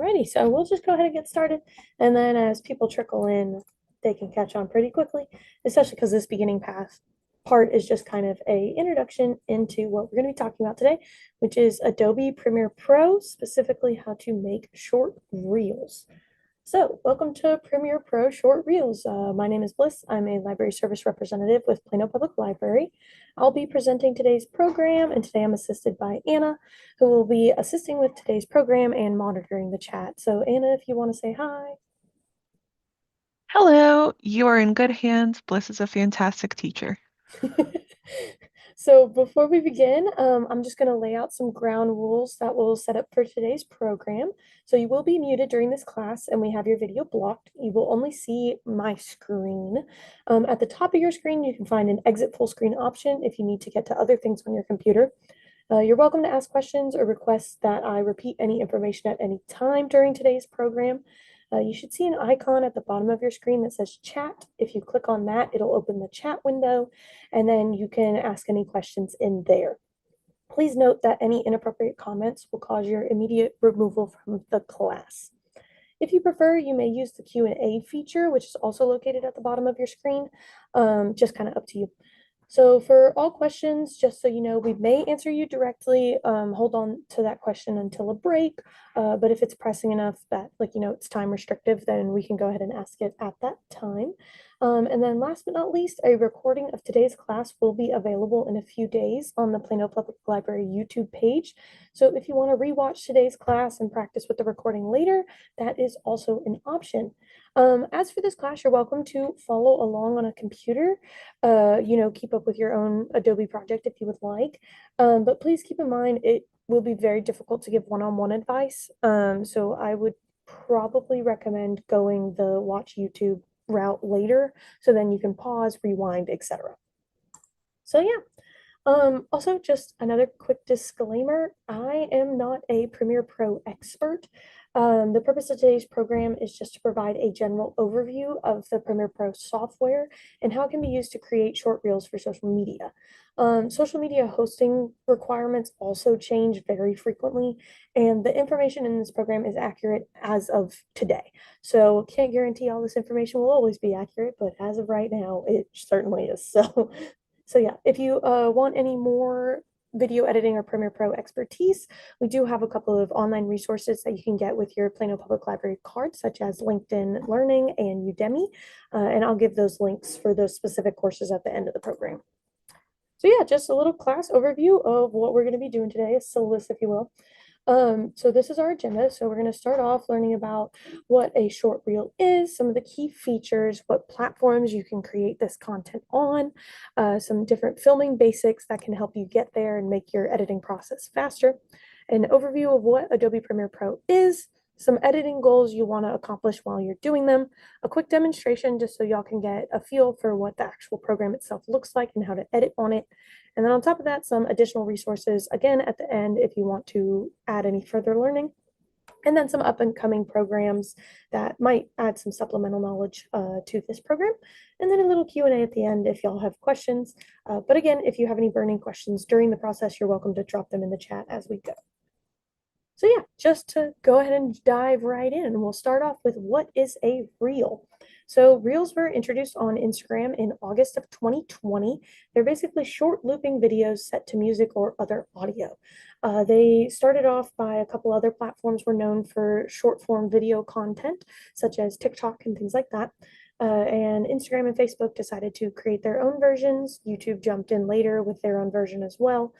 Alrighty, so we'll just go ahead and get started. And then as people trickle in, they can catch on pretty quickly, especially because this beginning path part is just kind of a introduction into what we're going to be talking about today, which is Adobe Premiere Pro, specifically how to make short reels. So, welcome to Premiere Pro Short Reels. My name is Bliss. I'm a library service representative with Plano Public Library. I'll be presenting today's program, and today I'm assisted by Anna, who will be assisting with today's program and monitoring the chat. So, Anna, if you want to say hi. Hello, you are in good hands. Bliss is a fantastic teacher. So before we begin, I'm just going to lay out some ground rules that we'll set up for today's program. So you will be muted during this class and we have your video blocked. You will only see my screen. At the top of your screen, you can find an exit full screen option if you need to get to other things on your computer. You're welcome to ask questions or request that I repeat any information at any time during today's program. You should see an icon at the bottom of your screen that says chat. If you click on that, it'll open the chat window, and then you can ask any questions in there. Please note that any inappropriate comments will cause your immediate removal from the class. If you prefer, you may use the Q&A feature, which is also located at the bottom of your screen. Just kind of up to you. So for all questions, just so you know, we may answer you directly. Hold on to that question until a break. But if it's pressing enough that, it's time restrictive, then we can go ahead and ask it at that time. And then last but not least, a recording of today's class will be available in a few days on the Plano Public Library YouTube page. So if you want to rewatch today's class and practice with the recording later, that is also an option. As for this class, you're welcome to follow along on a computer. Keep up with your own Adobe project if you would like. But please keep in mind it will be very difficult to give one-on-one advice. So I would probably recommend going the watch YouTube route later, so then you can pause, rewind, etc. So yeah. Also, just another quick disclaimer, I am not a Premiere Pro expert. The purpose of today's program is just to provide a general overview of the Premiere Pro software and how it can be used to create short reels for social media. Social media hosting requirements also change very frequently, and the information in this program is accurate as of today. So can't guarantee all this information will always be accurate, but as of right now, it certainly is. So yeah, if you want any more video editing or Premiere Pro expertise, we do have a couple of online resources that you can get with your Plano Public Library card, such as LinkedIn Learning and Udemy. And I'll give those links for those specific courses at the end of the program. So yeah, just a little class overview of what we're going to be doing today, a syllabus, if you will. So this is our agenda. So we're going to start off learning about what a short reel is, some of the key features, what platforms you can create this content on, some different filming basics that can help you get there and make your editing process faster, an overview of what Adobe Premiere Pro is, some editing goals you want to accomplish while you're doing them, a quick demonstration just so y'all can get a feel for what the actual program itself looks like and how to edit on it. And then on top of that, some additional resources, again, at the end, if you want to add any further learning. And then some up and coming programs that might add some supplemental knowledge to this program. And then a little Q&A at the end if y'all have questions. But again, if you have any burning questions during the process, you're welcome to drop them in the chat as we go. So yeah, just to go ahead and dive right in, we'll start off with what is a reel. So reels were introduced on Instagram in August of 2020. They're basically short looping videos set to music or other audio. They started off by a couple other platforms were known for short form video content, such as TikTok and things like that. And Instagram and Facebook decided to create their own versions. YouTube jumped in later with their own version as well.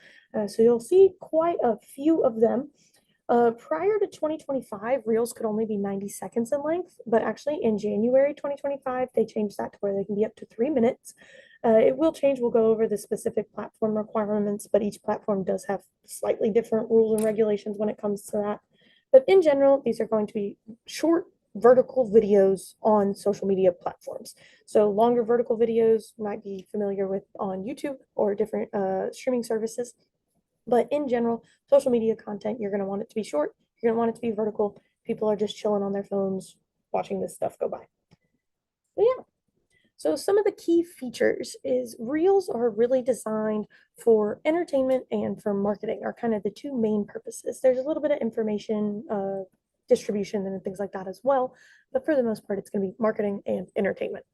So you'll see quite a few of them. Prior to 2025, reels could only be 90 seconds in length, but actually in January 2025, they changed that to where they can be up to 3 minutes. It will change. We'll go over the specific platform requirements, but each platform does have slightly different rules and regulations when it comes to that. But in general, these are going to be short vertical videos on social media platforms. So longer vertical videos might be familiar with on YouTube or different streaming services. But in general, social media content, you're going to want it to be short. You're going to want it to be vertical. People are just chilling on their phones, watching this stuff go by. But yeah. So some of the key features is reels are really designed for entertainment and for marketing are kind of the two main purposes. There's a little bit of information distribution and things like that as well. But for the most part, it's going to be marketing and entertainment.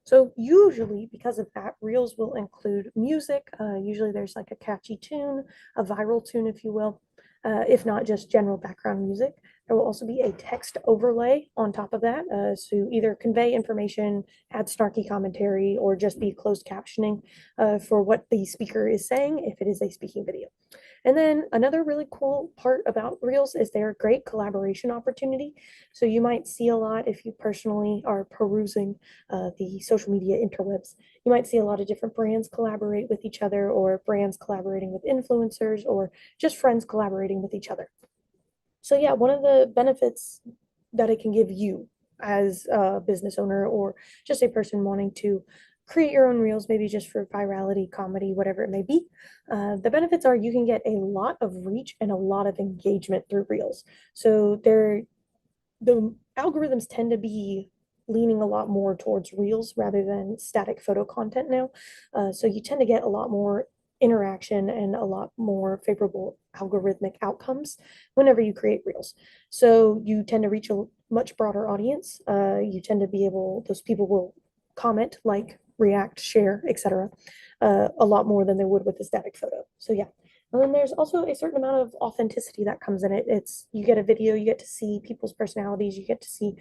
So usually, because of that, reels will include music. Usually, there's like a catchy tune, a viral tune, if you will, if not just general background music. There will also be a text overlay on top of that, to either convey information, add snarky commentary, or just be closed captioning for what the speaker is saying if it is a speaking video. And then another really cool part about Reels is they're a great collaboration opportunity. So you might see a lot if you personally are perusing the social media interwebs. You might see a lot of different brands collaborate with each other, or brands collaborating with influencers, or just friends collaborating with each other. So yeah, one of the benefits that it can give you as a business owner or just a person wanting to create your own reels, maybe just for virality, comedy, whatever it may be. The benefits are you can get a lot of reach and a lot of engagement through reels. So the algorithms tend to be leaning a lot more towards reels rather than static photo content now. So you tend to get a lot more interaction and a lot more favorable algorithmic outcomes whenever you create reels. So you tend to reach a much broader audience. You tend to be able, those people will comment, like, react, share, etc., a lot more than they would with a static photo. So yeah. And then there's also a certain amount of authenticity that comes in it. It's you get a video, you get to see people's personalities, you get to see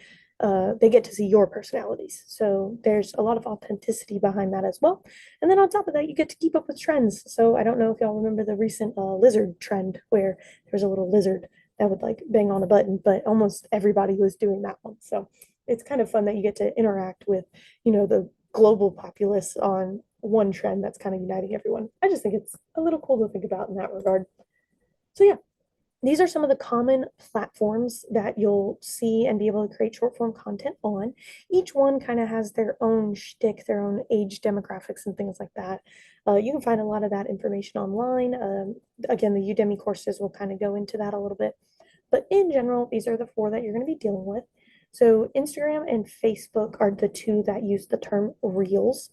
they get to see your personalities. So there's a lot of authenticity behind that as well. And then on top of that, you get to keep up with trends. So I don't know if y'all remember the recent lizard trend where there was a little lizard that would like bang on a button, but almost everybody was doing that one. So it's kind of fun that you get to interact with, the global populace on one trend that's kind of uniting everyone. I just think it's a little cool to think about in that regard. So yeah, these are some of the common platforms that you'll see and be able to create short form content on. Each one kind of has their own shtick, their own age demographics and things like that. You can find a lot of that information online. Again, the Udemy courses will kind of go into that a little bit. But in general, these are the four that you're going to be dealing with. So Instagram and Facebook are the two that use the term Reels.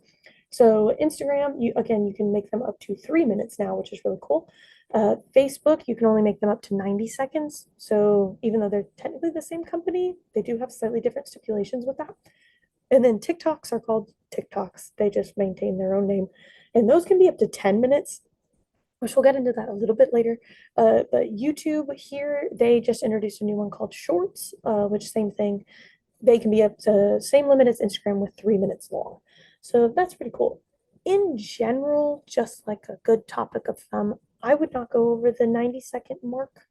So Instagram, you can make them up to 3 minutes now, which is really cool. Facebook, you can only make them up to 90 seconds. So even though they're technically the same company, they do have slightly different stipulations with that. And then TikToks are called TikToks. They just maintain their own name. And those can be up to 10 minutes, which we'll get into that a little bit later. But YouTube here, they just introduced a new one called Shorts, which same thing. They can be up to same limit as Instagram with 3 minutes long. So that's pretty cool. In general, just like a good topic of thumb, I would not go over the 90-second mark.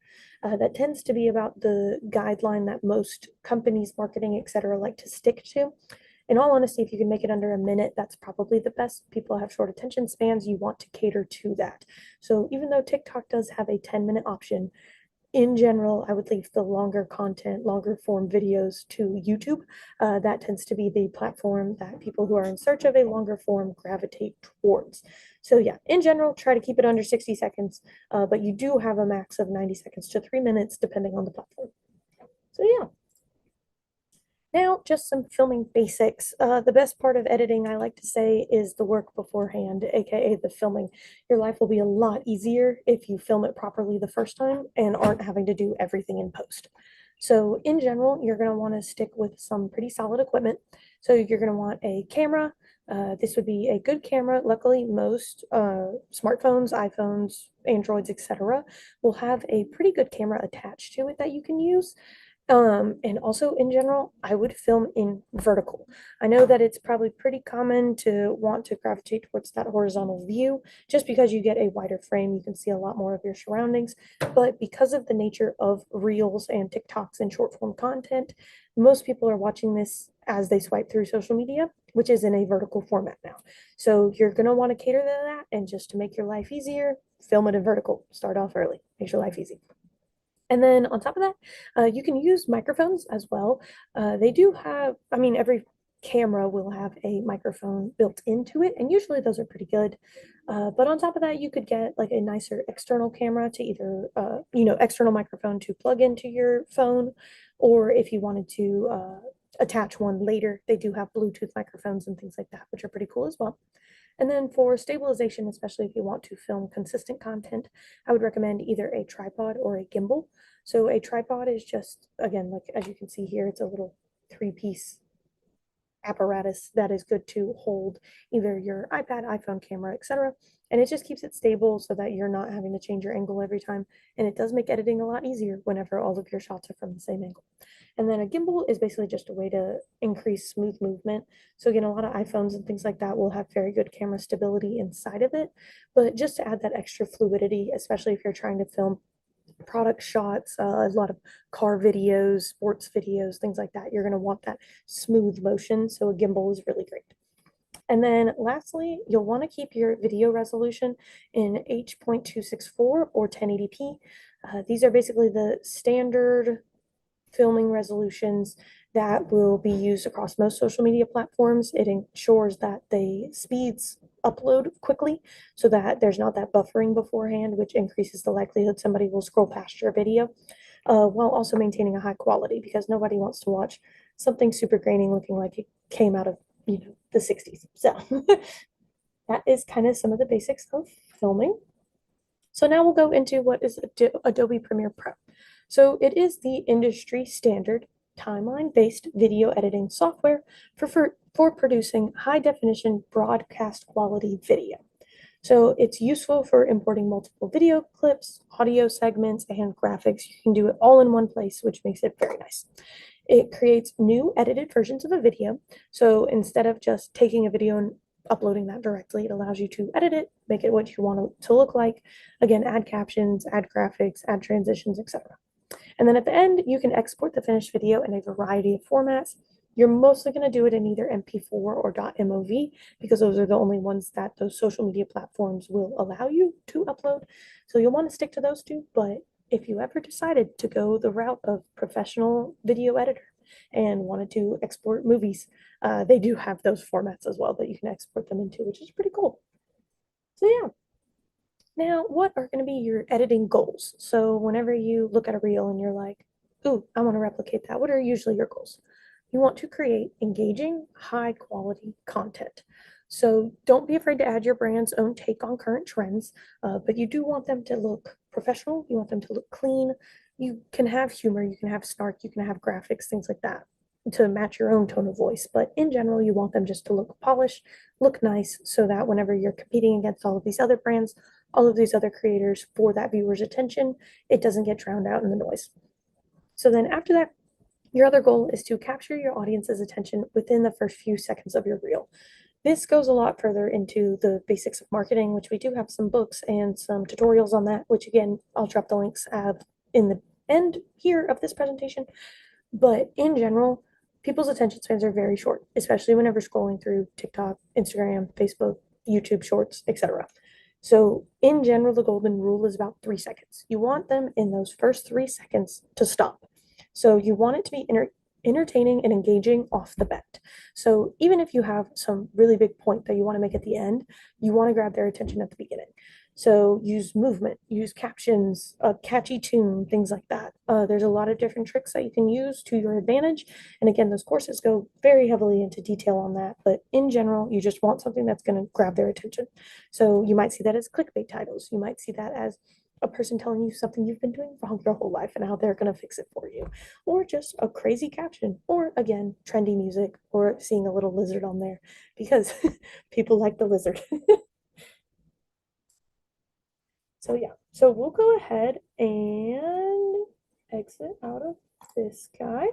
That tends to be about the guideline that most companies, marketing, etc., like to stick to. In all honesty, if you can make it under a minute, that's probably the best. People have short attention spans. You want to cater to that. So even though TikTok does have a 10-minute option, in general, I would leave the longer content, longer form videos to YouTube. That tends to be the platform that people who are in search of a longer form gravitate towards. So yeah, in general, try to keep it under 60 seconds, but you do have a max of 90 seconds to 3 minutes, depending on the platform. So yeah. Now, just some filming basics. The best part of editing, I like to say, is the work beforehand, aka the filming. Your life will be a lot easier if you film it properly the first time and aren't having to do everything in post. So, in general, you're going to want to stick with some pretty solid equipment. So, you're going to want a camera. This would be a good camera. Luckily, most smartphones, iPhones, Androids, etc., will have a pretty good camera attached to it that you can use. And also in general, I would film in vertical. I know that it's probably pretty common to want to gravitate towards that horizontal view just because you get a wider frame, you can see a lot more of your surroundings. But because of the nature of reels and TikToks and short form content, most people are watching this as they swipe through social media, which is in a vertical format now. So you're going to want to cater to that. And just to make your life easier, film it in vertical. Start off early, makes your life easy. And then on top of that, you can use microphones as well. They do have, I mean, every camera will have a microphone built into it, and usually those are pretty good. But on top of that, you could get like a nicer external camera to either, external microphone to plug into your phone, or if you wanted to attach one later, they do have Bluetooth microphones and things like that, which are pretty cool as well. And then for stabilization, especially if you want to film consistent content, I would recommend either a tripod or a gimbal. So a tripod is just, again, like as you can see here, it's a little three-piece apparatus that is good to hold either your iPad, iPhone camera, etc. And it just keeps it stable so that you're not having to change your angle every time. And it does make editing a lot easier whenever all of your shots are from the same angle. And then a gimbal is basically just a way to increase smooth movement. So again, a lot of iPhones and things like that will have very good camera stability inside of it. But just to add that extra fluidity, especially if you're trying to film product shots, a lot of car videos, sports videos, things like that. You're going to want that smooth motion. So a gimbal is really great. And then lastly, you'll want to keep your video resolution in H.264 or 1080p. These are basically the standard filming resolutions that will be used across most social media platforms. It ensures that the speeds upload quickly so that there's not that buffering beforehand, which increases the likelihood somebody will scroll past your video, while also maintaining a high quality because nobody wants to watch something super grainy looking like it came out of, the 60s. So that is kind of some of the basics of filming. So now we'll go into what is Adobe Premiere Pro. So it is the industry standard timeline-based video editing software for producing high-definition broadcast quality video. So it's useful for importing multiple video clips, audio segments, and graphics. You can do it all in one place, which makes it very nice. It creates new edited versions of a video. So instead of just taking a video and uploading that directly, it allows you to edit it, make it what you want it to look like. Again, add captions, add graphics, add transitions, etc. And then at the end, you can export the finished video in a variety of formats. You're mostly going to do it in either MP4 or .mov because those are the only ones that those social media platforms will allow you to upload. So you'll want to stick to those two. But if you ever decided to go the route of professional video editor and wanted to export movies, they do have those formats as well that you can export them into, which is pretty cool. So yeah. Now, what are going to be your editing goals? So, whenever you look at a reel and you're like, ooh, I want to replicate that, what are usually your goals? You want to create engaging, high quality content. So, don't be afraid to add your brand's own take on current trends, but you do want them to look professional. You want them to look clean. You can have humor, you can have snark, you can have graphics, things like that to match your own tone of voice. But in general, you want them just to look polished, look nice, so that whenever you're competing against all of these other brands, all of these other creators for that viewer's attention, it doesn't get drowned out in the noise. So then after that, your other goal is to capture your audience's attention within the first few seconds of your reel. This goes a lot further into the basics of marketing, which we do have some books and some tutorials on that, which again, I'll drop the links in the end here of this presentation. But in general, people's attention spans are very short, especially whenever scrolling through TikTok, Instagram, Facebook, YouTube Shorts, etc. So, in general, the golden rule is about 3 seconds. You want them in those first 3 seconds to stop. So, you want it to be entertaining and engaging off the bat. So, even if you have some really big point that you want to make at the end, you want to grab their attention at the beginning. So use movement, use captions, a catchy tune, things like that. There's a lot of different tricks that you can use to your advantage. And again, those courses go very heavily into detail on that. But in general, you just want something that's going to grab their attention. So you might see that as clickbait titles. You might see that as a person telling you something you've been doing wrong your whole life and how they're going to fix it for you. Or just a crazy caption. Or again, trendy music or seeing a little lizard on there because people like the lizard. So yeah, so we'll go ahead and exit out of this guy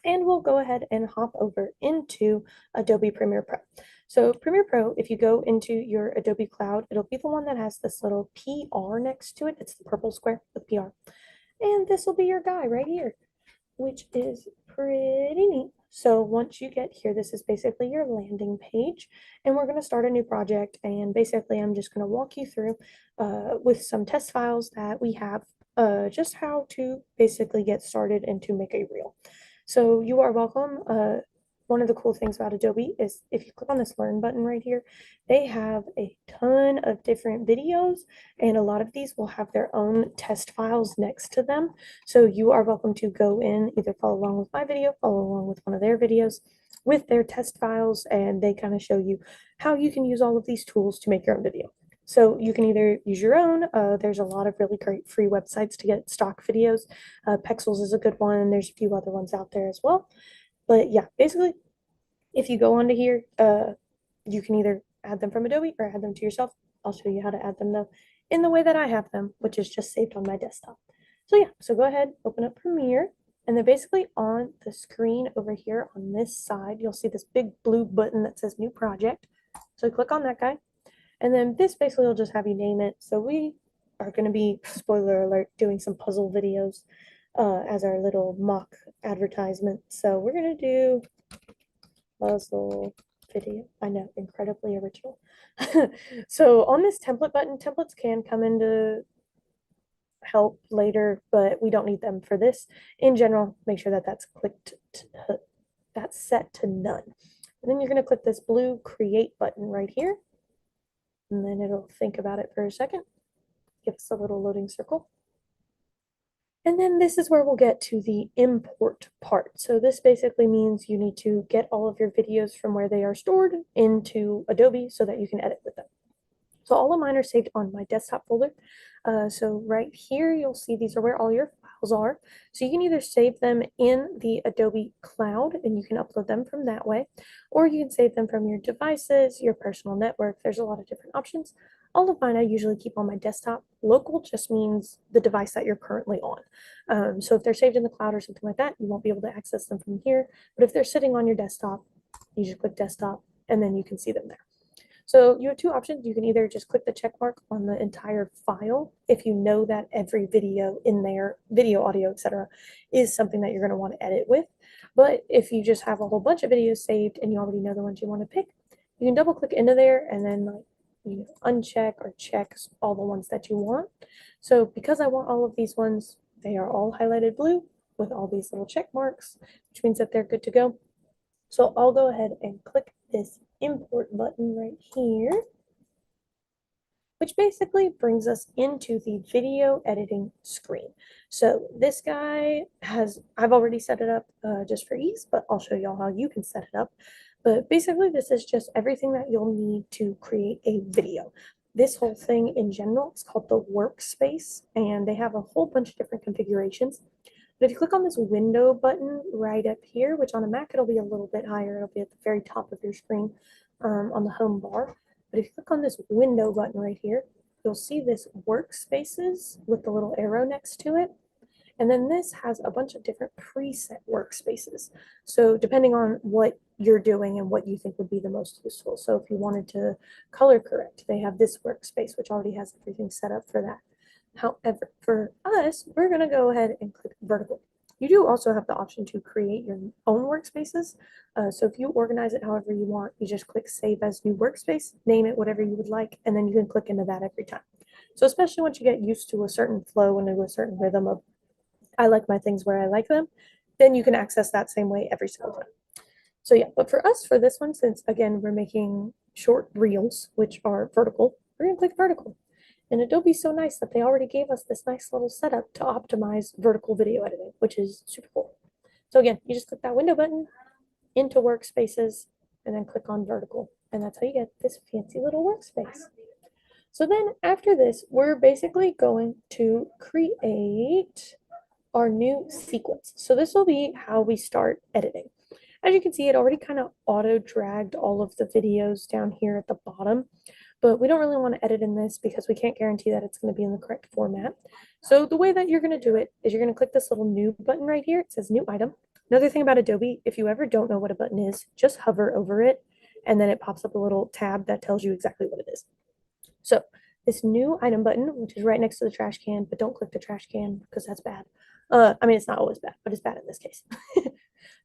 and we'll go ahead and hop over into Adobe Premiere Pro. So Premiere Pro, if you go into your Adobe Cloud, it'll be the one that has this little PR next to it. It's the purple square with PR. And this will be your guy right here, which is pretty neat. So once you get here, this is basically your landing page, and we're going to start a new project. And basically, I'm just going to walk you through with some test files that we have, just how to basically get started and to make a reel. So you are welcome. one of the cool things about Adobe is if you click on this learn button right here, they have a ton of different videos, and a lot of these will have their own test files next to them. So you are welcome to go in, either follow along with my video, follow along with one of their videos with their test files, and they kind of show you how you can use all of these tools to make your own video. So you can either use your own, there's a lot of really great free websites to get stock videos. Pexels is a good one. There's a few other ones out there as well. But yeah, basically, if you go onto here, you can either add them from Adobe or add them to yourself. I'll show you how to add them though in the way that I have them, which is just saved on my desktop. So yeah, so go ahead, open up Premiere, and then basically on the screen over here on this side, you'll see this big blue button that says New Project. So click on that guy, and then this basically will just have you name it. So we are going to be, spoiler alert, doing some puzzle videos as our little mock advertisement. So we're going to do puzzle video. I know, incredibly original. So on this template button, templates can come into help later, but we don't need them for this. In general, make sure that that's set to none. And then you're going to click this blue create button right here, and then it'll think about it for a second. Give us a little loading circle. And then this is where we'll get to the import part. So this basically means you need to get all of your videos from where they are stored into Adobe so that you can edit with them. So all of mine are saved on my desktop folder. So right here, you'll see these are where all your files are. So you can either save them in the Adobe cloud and you can upload them from that way, or you can save them from your devices, your personal network. There's a lot of different options. All of mine I usually keep on my desktop. Local just means the device that you're currently on. So if they're saved in the cloud or something like that, you won't be able to access them from here. But if they're sitting on your desktop, you just click desktop and then you can see them there. So you have two options. You can either just click the check mark on the entire file if you know that every video in there, video, audio, etc., is something that you're going to want to edit with. But if you just have a whole bunch of videos saved and you already know the ones you want to pick, you can double click into there and then uncheck or check all the ones that you want. So because I want all of these ones, they are all highlighted blue with all these little check marks, which means that they're good to go. So I'll go ahead and click this import button right here, which basically brings us into the video editing screen. So this guy I've already set it up just for ease, but I'll show y'all how you can set it up. But basically this is just everything that you'll need to create a video. This whole thing in general is called the workspace, and they have a whole bunch of different configurations. But if you click on this window button right up here, which on a Mac it'll be a little bit higher, it'll be at the very top of your screen on the home bar. But if you click on this window button right here, you'll see this workspaces with the little arrow next to it. And then this has a bunch of different preset workspaces. So depending on what you're doing and what you think would be the most useful. So if you wanted to color correct, they have this workspace, which already has everything set up for that. However, for us, we're going to go ahead and click vertical. You do also have the option to create your own workspaces. So if you organize it however you want, you just click save as new workspace, name it whatever you would like, and then you can click into that every time. So especially once you get used to a certain flow and to a certain rhythm of I like my things where I like them, then you can access that same way every single time. So yeah, but for us, for this one, since again, we're making short reels, which are vertical, we're gonna click vertical. And Adobe's so nice that they already gave us this nice little setup to optimize vertical video editing, which is super cool. So again, you just click that window button into workspaces and then click on vertical. And that's how you get this fancy little workspace. So then after this, we're basically going to create our new sequence. So this will be how we start editing. As you can see, it already kind of auto dragged all of the videos down here at the bottom, but we don't really want to edit in this because we can't guarantee that it's going to be in the correct format. So the way that you're going to do it is you're going to click this little new button right here. It says new item. Another thing about Adobe, if you ever don't know what a button is, just hover over it and then it pops up a little tab that tells you exactly what it is. So this new item button, which is right next to the trash can, but don't click the trash can because that's bad. I mean, it's not always bad, but it's bad in this case.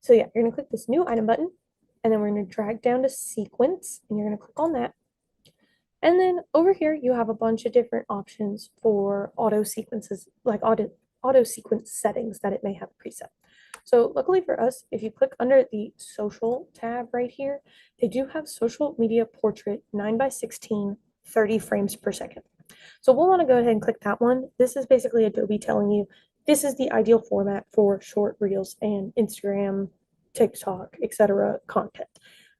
So yeah, you're gonna click this new item button, and then we're gonna drag down to sequence, and you're gonna click on that. And then over here, you have a bunch of different options for auto sequences, like auto sequence settings that it may have preset. So luckily for us, if you click under the social tab right here, they do have social media portrait 9:16, 30 frames per second. So we'll want to go ahead and click that one. This is basically Adobe telling you this is the ideal format for short reels and Instagram, TikTok, etc. content,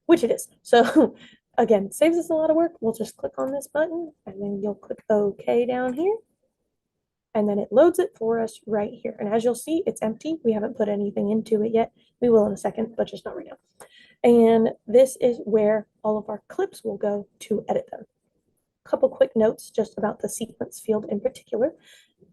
which it is. So again, saves us a lot of work. We'll just click on this button and then you'll click OK down here. And then it loads it for us right here. And as you'll see, it's empty. We haven't put anything into it yet. We will in a second, but just not right now. And this is where all of our clips will go to edit them. A couple quick notes just about the sequence field in particular.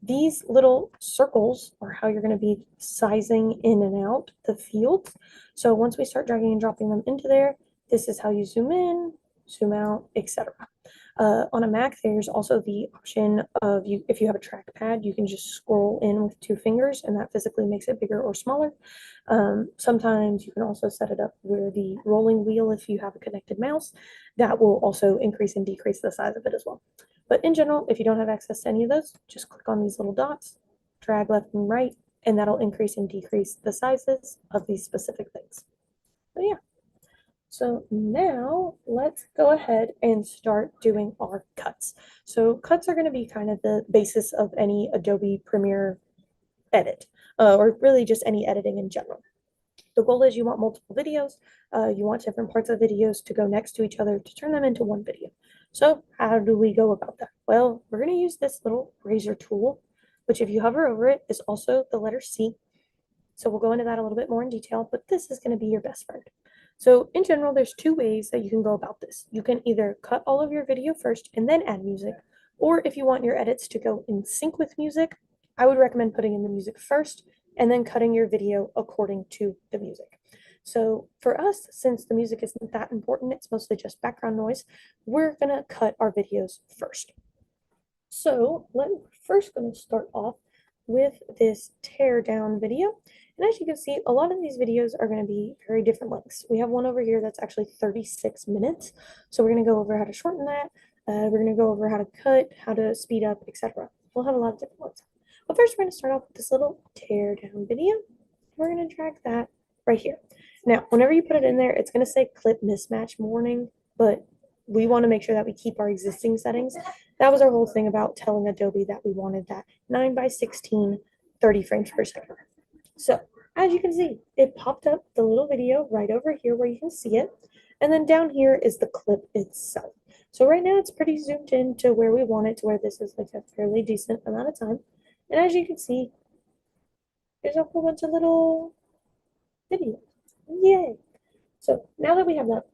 These little circles are how you're going to be sizing in and out the fields. So once we start dragging and dropping them into there, this is how you zoom in, zoom out, etc. On a Mac, there's also the option of you, if you have a trackpad, you can just scroll in with two fingers and that physically makes it bigger or smaller. Sometimes you can also set it up where the rolling wheel, if you have a connected mouse, that will also increase and decrease the size of it as well. But in general, if you don't have access to any of those, just click on these little dots, drag left and right, and that'll increase and decrease the sizes of these specific things. So yeah. So now let's go ahead and start doing our cuts. So cuts are going to be kind of the basis of any Adobe Premiere edit, or really just any editing in general. The goal is you want multiple videos, you want different parts of videos to go next to each other to turn them into one video. So how do we go about that? Well, we're going to use this little razor tool, which if you hover over it is also the letter C. So we'll go into that a little bit more in detail, but this is going to be your best friend. So in general, there's two ways that you can go about this. You can either cut all of your video first and then add music, or if you want your edits to go in sync with music, I would recommend putting in the music first and then cutting your video according to the music. So for us, since the music isn't that important, it's mostly just background noise, we're gonna cut our videos first. So we're first going to start off with this tear down video. And as you can see, a lot of these videos are going to be very different lengths. We have one over here that's actually 36 minutes. So we're going to go over how to shorten that. We're going to go over how to cut, how to speed up, etc. We'll have a lot of different ones. But first, we're going to start off with this little tear down video. We're going to drag that right here. Now, whenever you put it in there, it's going to say clip mismatch warning, but we want to make sure that we keep our existing settings. That was our whole thing about telling Adobe that we wanted that 9:16, 30 frames per second. So as you can see, it popped up the little video right over here where you can see it. And then down here is the clip itself. So right now it's pretty zoomed in to where we want it, to where this is like a fairly decent amount of time. And as you can see, there's a whole bunch of little videos. Yay! So now that we have that,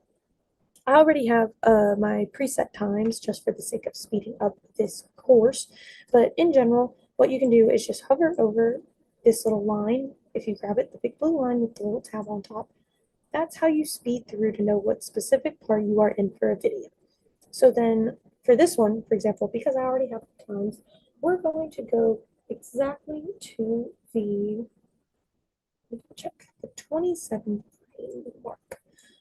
I already have my preset times just for the sake of speeding up this course. But in general, what you can do is just hover over this little line. If you grab it, the big blue line with the little tab on top, that's how you speed through to know what specific part you are in for a video. So then for this one, for example, because I already have the times, we're going to go exactly to the, check, the 27 frame mark.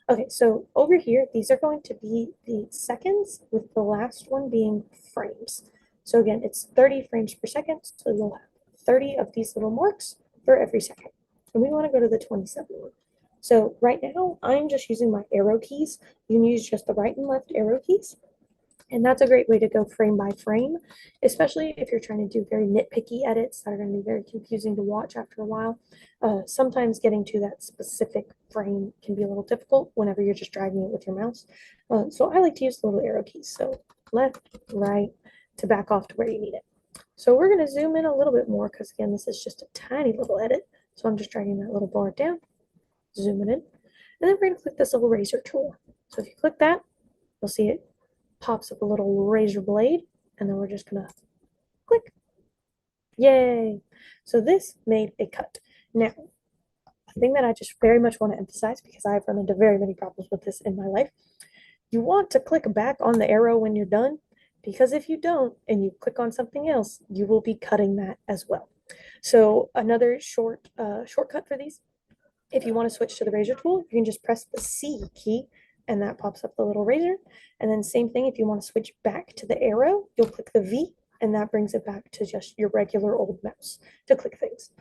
Okay, so over here, these are going to be the seconds with the last one being frames. So again, it's 30 frames per second, so you'll have 30 of these little marks for every second. And we want to go to the 27 one. So right now, I'm just using my arrow keys. You can use just the right and left arrow keys. And that's a great way to go frame by frame, especially if you're trying to do very nitpicky edits that are going to be very confusing to watch after a while. Sometimes getting to that specific frame can be a little difficult whenever you're just dragging it with your mouse. So I like to use the little arrow keys. So left, right, to back off to where you need it. So we're going to zoom in a little bit more because, again, this is just a tiny little edit. So I'm just dragging that little bar down, zooming in. And then we're going to click this little razor tool. So if you click that, you'll see it pops up a little razor blade, and then we're just gonna click. Yay! So this made a cut. Now, a thing that I just very much want to emphasize, because I've run into very many problems with this in my life, you want to click back on the arrow when you're done, because if you don't and you click on something else, you will be cutting that as well. So another shortcut for these, if you want to switch to the razor tool, you can just press the C key and that pops up the little razor. And then same thing, if you want to switch back to the arrow, you'll click the V and that brings it back to just your regular old mouse to click things.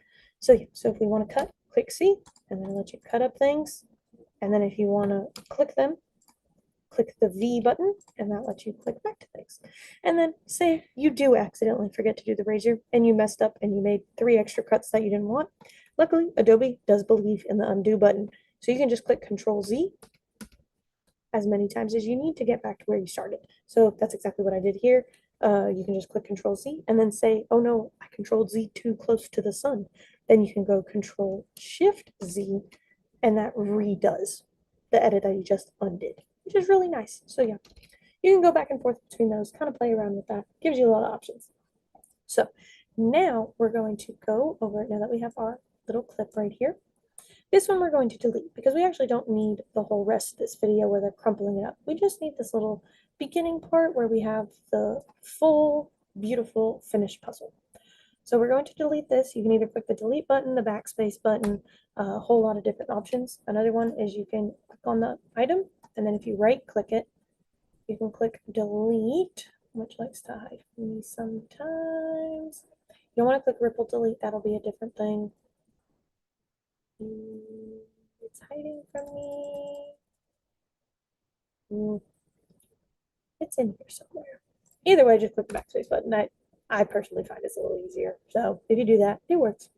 So yeah, so if we want to cut, click C, and then let you cut up things. And then if you want to click them, click the V button, and that lets you click back to things. And then say you do accidentally forget to do the razor and you messed up and you made 3 extra cuts that you didn't want. Luckily, Adobe does believe in the undo button. So you can just click Control Z as many times as you need to get back to where you started. So that's exactly what I did here. You can just click Control Z and then say, oh no, I Controlled Z too close to the sun. Then you can go Control Shift Z and that redoes the edit that you just undid, which is really nice. So yeah, you can go back and forth between those, kind of play around with that. Gives you a lot of options. So now we're going to go over it now that we have our little clip right here. This one we're going to delete because we actually don't need the whole rest of this video where they're crumpling it up. We just need this little beginning part where we have the full, beautiful, finished puzzle. So we're going to delete this. You can either click the delete button, the backspace button, a whole lot of different options. Another one is you can click on the item, and then if you right click it, you can click delete, which likes to hide me sometimes. You don't want to click ripple delete, that'll be a different thing. It's hiding from me. It's in here somewhere. Either way, just click the backspace button. I personally find it's a little easier. So if you do that, it works.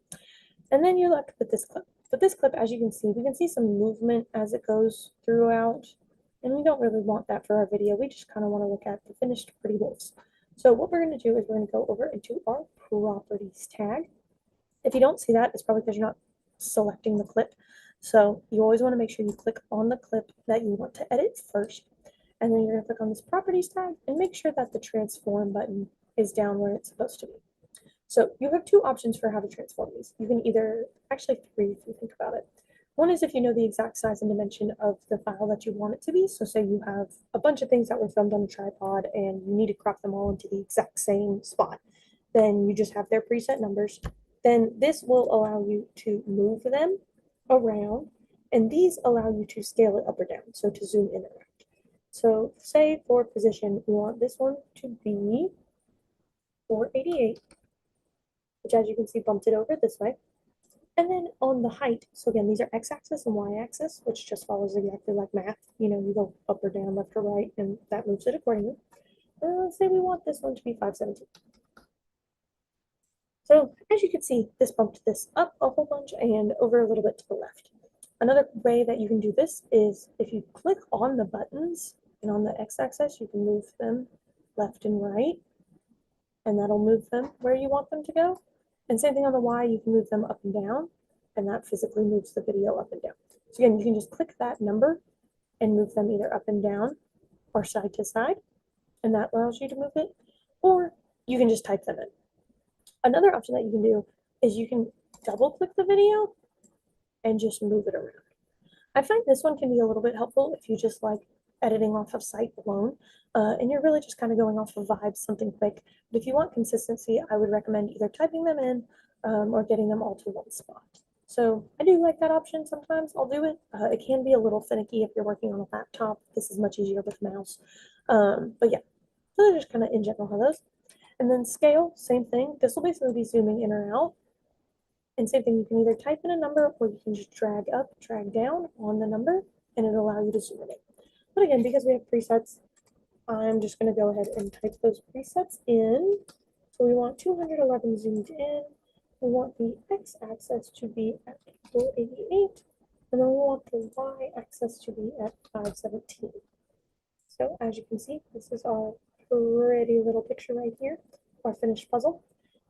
And then you're left with this clip. But this clip, as you can see, we can see some movement as it goes throughout. And we don't really want that for our video. We just kind of want to look at the finished pretty wolves. So what we're going to do is we're going to go over into our properties tag. If you don't see that, it's probably because you're not selecting the clip. So you always want to make sure you click on the clip that you want to edit first. And then you're going to click on this properties tag and make sure that the transform button is down where it's supposed to be. So you have 2 options for how to transform these. You can either, actually 3 if you think about it. One is if you know the exact size and dimension of the file that you want it to be. So say you have a bunch of things that were filmed on a tripod and you need to crop them all into the exact same spot. Then you just have their preset numbers. Then this will allow you to move them around, and these allow you to scale it up or down, so to zoom in or out. So say for position, we want this one to be 488, which as you can see bumped it over this way. And then on the height, so again, these are x-axis and y-axis, which just follows exactly like math. You know, you go up or down, left or right, and that moves it accordingly. Let's say we want this one to be 517. So as you can see, this bumped this up a whole bunch and over a little bit to the left. Another way that you can do this is if you click on the buttons and on the x-axis, you can move them left and right, and that'll move them where you want them to go. And same thing on the Y, you can move them up and down, and that physically moves the video up and down. So again, you can just click that number and move them either up and down or side to side, and that allows you to move it, or you can just type them in. Another option that you can do is you can double click the video and just move it around. I find this one can be a little bit helpful if you just like editing off of sight alone, and you're really just kind of going off of vibes, something quick. But if you want consistency, I would recommend either typing them in or getting them all to one spot. So I do like that option sometimes. I'll do it. It can be a little finicky if you're working on a laptop. This is much easier with mouse. But yeah, so they're just kind of in general how those. And then scale, same thing. This will basically be zooming in or out. And same thing, you can either type in a number or you can just drag up, drag down on the number, and it'll allow you to zoom it in. But again, because we have presets, I'm just going to go ahead and type those presets in. So we want 211 zoomed in. We want the x-axis to be at 488. And then we want the y-axis to be at 517. So as you can see, this is our pretty little picture right here, our finished puzzle.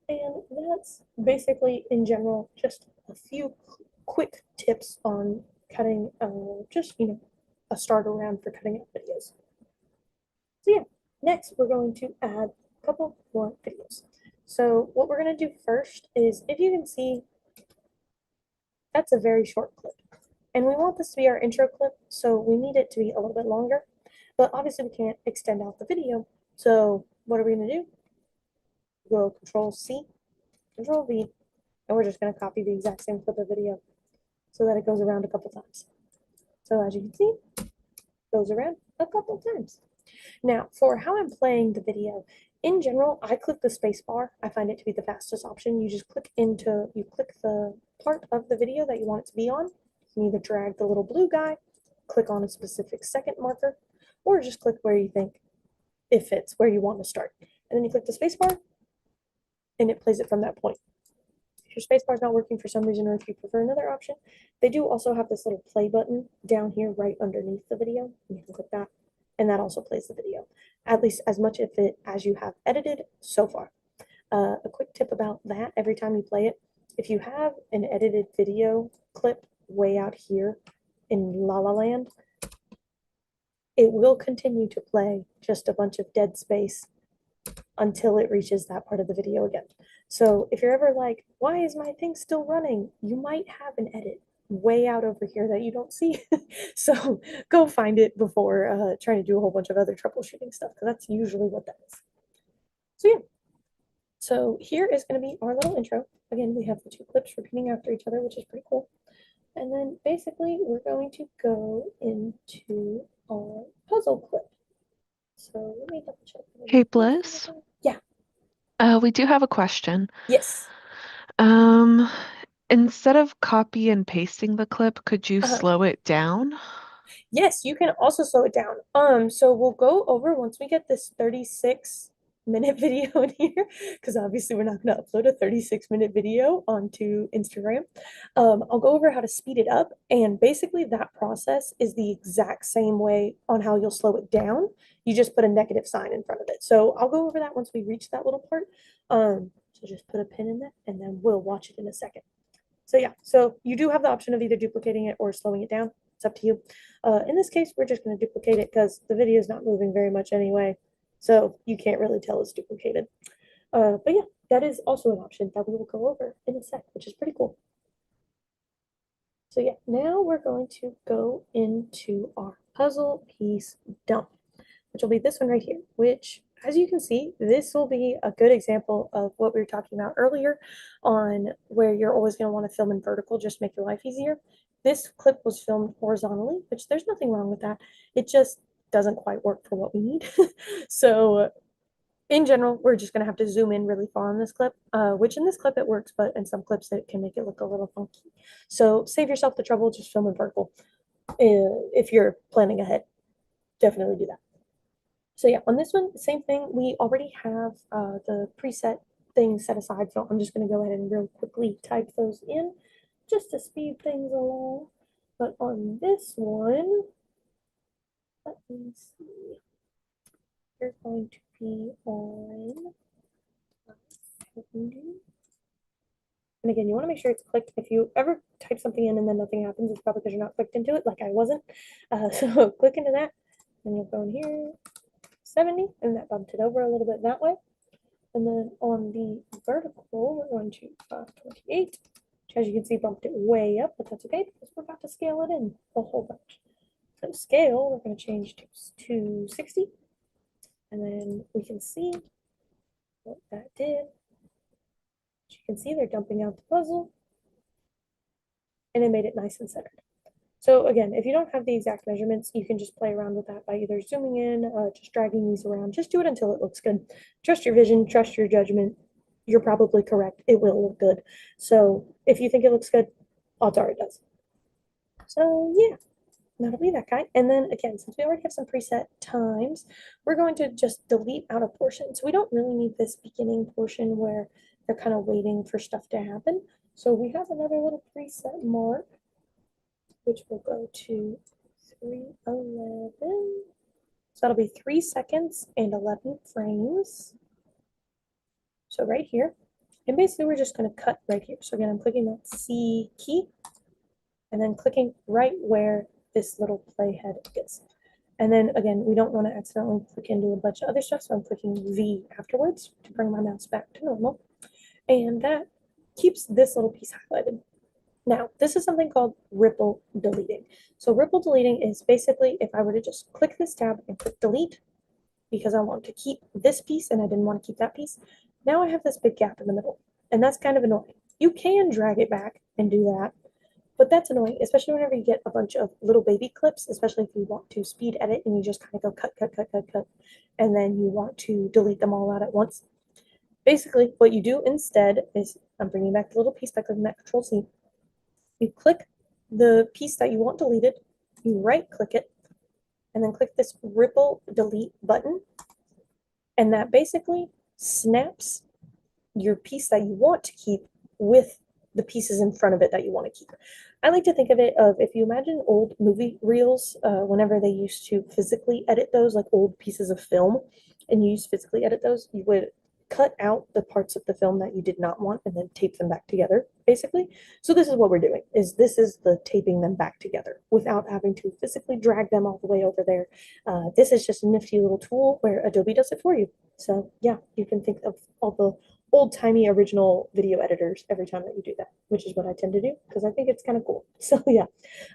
And that's basically, in general, just a few quick tips on cutting, just, a starter round for cutting out videos. So yeah, next we're going to add a couple more videos. So what we're going to do first is, if you can see, that's a very short clip. And we want this to be our intro clip, so we need it to be a little bit longer. But obviously we can't extend out the video. So what are we going to do? Go Control C, Control V, and we're just going to copy the exact same clip of video so that it goes around a couple times. So as you can see, it goes around a couple times. Now, for how I'm playing the video, in general, I click the space bar. I find it to be the fastest option. You just click the part of the video that you want it to be on, you can either drag the little blue guy, click on a specific second marker, or just click where you think it fits, where you want to start. And then you click the spacebar, and it plays it from that point. If your spacebar is not working for some reason, or if you prefer another option, they do also have this little play button down here right underneath the video. You can click that, and that also plays the video, at least as much of it as you have edited so far. A quick tip about that, every time you play it, if you have an edited video clip way out here in La La Land, it will continue to play just a bunch of dead space until it reaches that part of the video again. So if you're ever like, why is my thing still running? You might have an edit way out over here that you don't see. So go find it before trying to do a whole bunch of other troubleshooting stuff, because that's usually what that is. So yeah, so here is going to be our little intro. Again, we have the two clips repeating after each other, which is pretty cool. And then basically we're going to go into our puzzle clip. So let me double check. Hey, Bliss. Yeah. We do have a question. Yes. Um, Instead of copy and pasting the clip, could you Uh-huh. slow it down? Yes, you can also slow it down. So we'll go over once we get this 36-minute video in here, because obviously we're not going to upload a 36-minute video onto Instagram. I'll go over how to speed it up, and basically that process is the exact same way on how you'll slow it down. You just put a negative sign in front of it. So I'll go over that once we reach that little part. So just put a pin in that, and then we'll watch it in a second. So yeah, so you do have the option of either duplicating it or slowing it down. It's up to you. In this case, we're just going to duplicate it because the video is not moving very much anyway. So you can't really tell it's duplicated. But yeah, that is also an option that we will go over in a sec, which is pretty cool. So yeah, now we're going to go into our puzzle piece dump, which will be this one right here, which, as you can see, this will be a good example of what we were talking about earlier on where you're always going to want to film in vertical, just make your life easier. This clip was filmed horizontally, which there's nothing wrong with that. It just doesn't quite work for what we need. So in general, we're just going to have to zoom in really far on this clip, which in this clip it works, but in some clips it can make it look a little funky. So save yourself the trouble, just film in vertical. If you're planning ahead, definitely do that. So yeah, on this one, same thing. We already have the preset things set aside, so I'm just going to go ahead and real quickly type those in just to speed things along. But on this one, let me see. You're going to be on. And again, you want to make sure it's clicked. If you ever type something in and then nothing happens, it's probably because you're not clicked into it, like I wasn't. So click into that, and you'll go in here, 70, and that bumped it over a little bit that way. And then on the vertical, we're going to 28, which as you can see bumped it way up, but that's okay because we're about to scale it in a whole bunch. So scale, we're going to change to 260, and then we can see what that did. As you can see, they're dumping out the puzzle, and it made it nice and centered. So again, if you don't have the exact measurements, you can just play around with that by either zooming in, just dragging these around. Just do it until it looks good. Trust your vision, trust your judgment. You're probably correct. It will look good. So if you think it looks good, odds are it does. So yeah, that'll be that guy. And then again, since we already have some preset times, we're going to just delete out a portion. So we don't really need this beginning portion where they're kind of waiting for stuff to happen. So we have another little preset mark, which will go to 3:11. So that'll be 3 seconds and 11 frames. So right here. And basically we're just going to cut right here. So again, I'm clicking that C key and then clicking right where this little playhead is. And then again, we don't want to accidentally click into a bunch of other stuff. So I'm clicking V afterwards to bring my mouse back to normal. And that keeps this little piece highlighted. Now, this is something called ripple deleting. So ripple deleting is basically if I were to just click this tab and click delete because I want to keep this piece and I didn't want to keep that piece, now I have this big gap in the middle. And that's kind of annoying. You can drag it back and do that, but that's annoying, especially whenever you get a bunch of little baby clips, especially if you want to speed edit and you just kind of go cut, cut, cut, cut, cut, and then you want to delete them all out at once. Basically, what you do instead is I'm bringing back the little piece by clicking that Control C. You click the piece that you want deleted, you right click it, and then click this ripple delete button, and that basically snaps your piece that you want to keep with the pieces in front of it that you want to keep. I like to think of it of if you imagine old movie reels, whenever they used to physically edit those, like old pieces of film, and you used to physically edit those, you would cut out the parts of the film that you did not want and then tape them back together, basically. So this is what we're doing, is this is the taping them back together without having to physically drag them all the way over there. This is just a nifty little tool where Adobe does it for you. So yeah, you can think of all the old-timey original video editors every time that you do that, which is what I tend to do because I think it's kind of cool. So yeah,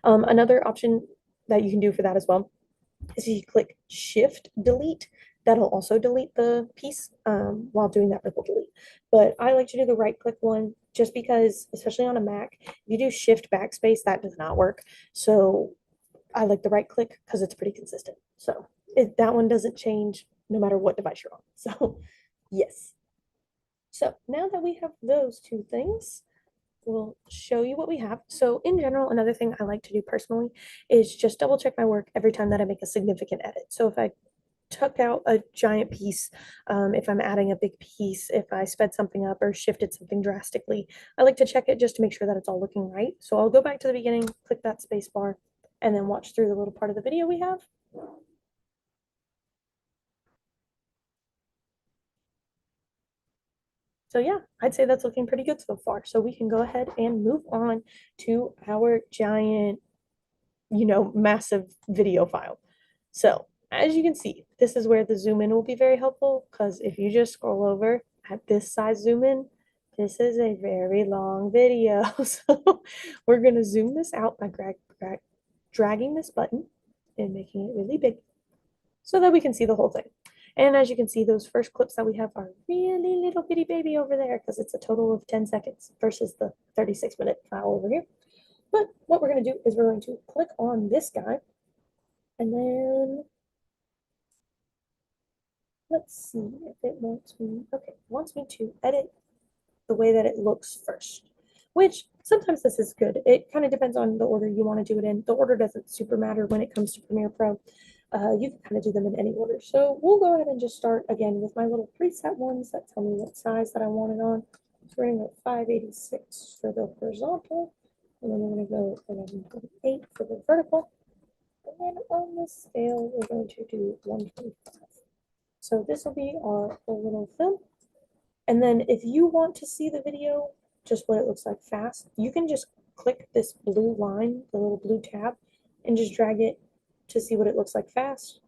another option that you can do for that as well is if you click Shift Delete, that'll also delete the piece while doing that ripple delete. But I like to do the right click one just because, especially on a Mac, if you do Shift Backspace, that does not work. So I like the right click because it's pretty consistent. So that one doesn't change no matter what device you're on. So yes. So now that we have those two things, we'll show you what we have. So in general, another thing I like to do personally is just double check my work every time that I make a significant edit. So if I took out a giant piece, if I'm adding a big piece, if I sped something up or shifted something drastically, I like to check it just to make sure that it's all looking right. So I'll go back to the beginning, click that space bar, and then watch through the little part of the video we have. So yeah, I'd say that's looking pretty good so far. So we can go ahead and move on to our giant, massive video file. So as you can see, this is where the zoom in will be very helpful because if you just scroll over at this size zoom in, this is a very long video. So we're going to zoom this out by dragging this button and making it really big so that we can see the whole thing. And as you can see, those first clips that we have are really little bitty baby over there because it's a total of 10 seconds versus the 36-minute file over here. But what we're going to do is we're going to click on this guy and then let's see if it wants me. Okay, it wants me to edit the way that it looks first, which sometimes this is good. It kind of depends on the order you want to do it in. The order doesn't super matter when it comes to Premiere Pro. You can kind of do them in any order. So we'll go ahead and just start again with my little preset ones that tell me what size that I want it on. So we're going to go 586 for the horizontal, and then we're going to go 11.8 for the vertical. And then on the scale, we're going to do 125. So this will be our little film. And then if you want to see the video, just what it looks like fast, you can just click this blue line, the little blue tab, and just drag it to see what it looks like fast.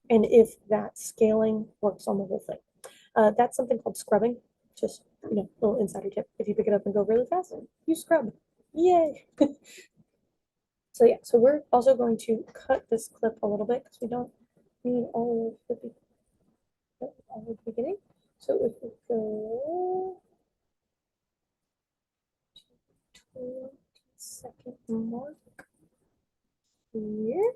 And if that scaling works on the whole thing. That's something called scrubbing. Just, little insider tip. If you pick it up and go really fast, you scrub. Yay. So yeah, so we're also going to cut this clip a little bit because we don't need all of the beginning. So if we go to 20-second mark here.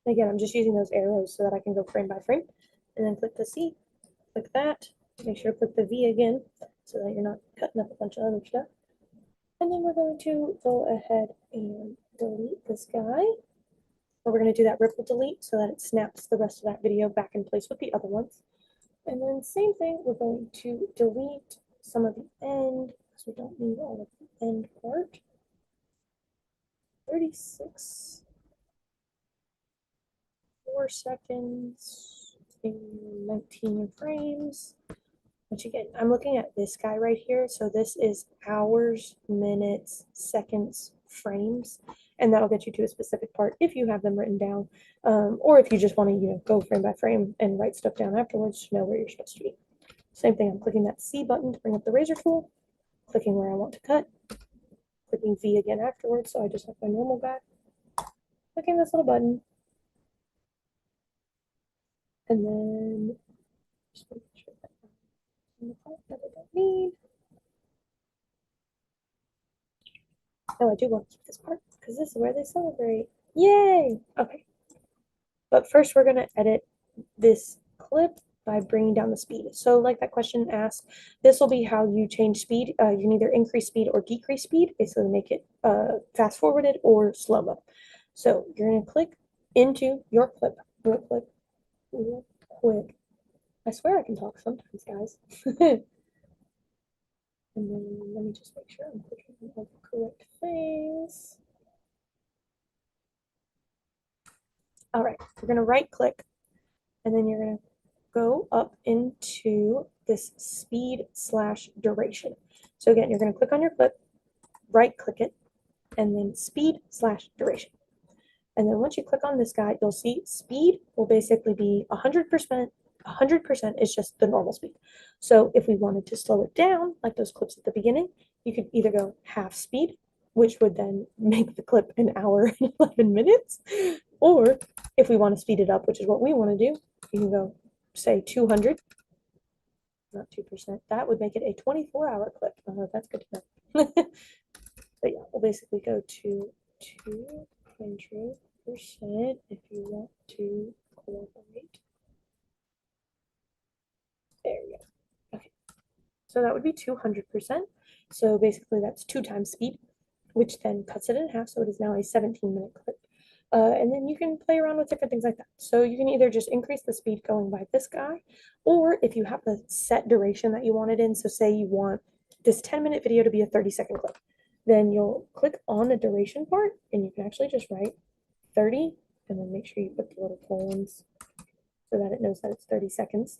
Again, I'm just using those arrows so that I can go frame by frame. And then click the C, click that. Make sure to click the V again so that you're not cutting up a bunch of other stuff. And then we're going to go ahead and delete this guy. But we're going to do that ripple delete so that it snaps the rest of that video back in place with the other ones. And then same thing, we're going to delete some of the end because we don't need all of the end part. 36, 4 seconds, 19 frames. Which again, I'm looking at this guy right here. So this is hours, minutes, seconds, frames, and that'll get you to a specific part if you have them written down, or if you just want to, go frame by frame and write stuff down afterwards to know where you're supposed to be. Same thing. I'm clicking that C button to bring up the razor tool, clicking where I want to cut, clicking V again afterwards. So I just have my normal guy, clicking this little button, and then just making sure that I'm in the part that I don't need. Oh, I do want to keep this part because this is where they celebrate. Yay! Okay. But first, we're going to edit this clip by bringing down the speed. So like that question asked, this will be how you change speed. You can either increase speed or decrease speed, basically make it fast forwarded or slow-mo. So you're going to click into your clip real quick, real quick. I swear I can talk sometimes, guys. And then let me just make sure I'm clicking on the correct things. All right, you're going to right click and then you're going to go up into this speed slash duration. So again, you're going to click on your clip, right click it, and then speed slash duration. And then once you click on this guy, you'll see speed will basically be 100%. 100% is just the normal speed. So if we wanted to slow it down, like those clips at the beginning, you could either go half speed, which would then make the clip an hour and 11 minutes. Or if we want to speed it up, which is what we want to do, you can go, say, 200, not 2%. That would make it a 24-hour clip. That's good to know. But yeah, we'll basically go to 200% if you want to cooperate. There we go. Okay. So that would be 200%. So basically that's 2 times speed, which then cuts it in half. So it is now a 17-minute clip. And then you can play around with different things like that. So you can either just increase the speed going by this guy, or if you have the set duration that you want it in, so say you want this 10-minute video to be a 30-second clip, then you'll click on the duration part and you can actually just write 30 and then make sure you put the little colons so that it knows that it's 30 seconds.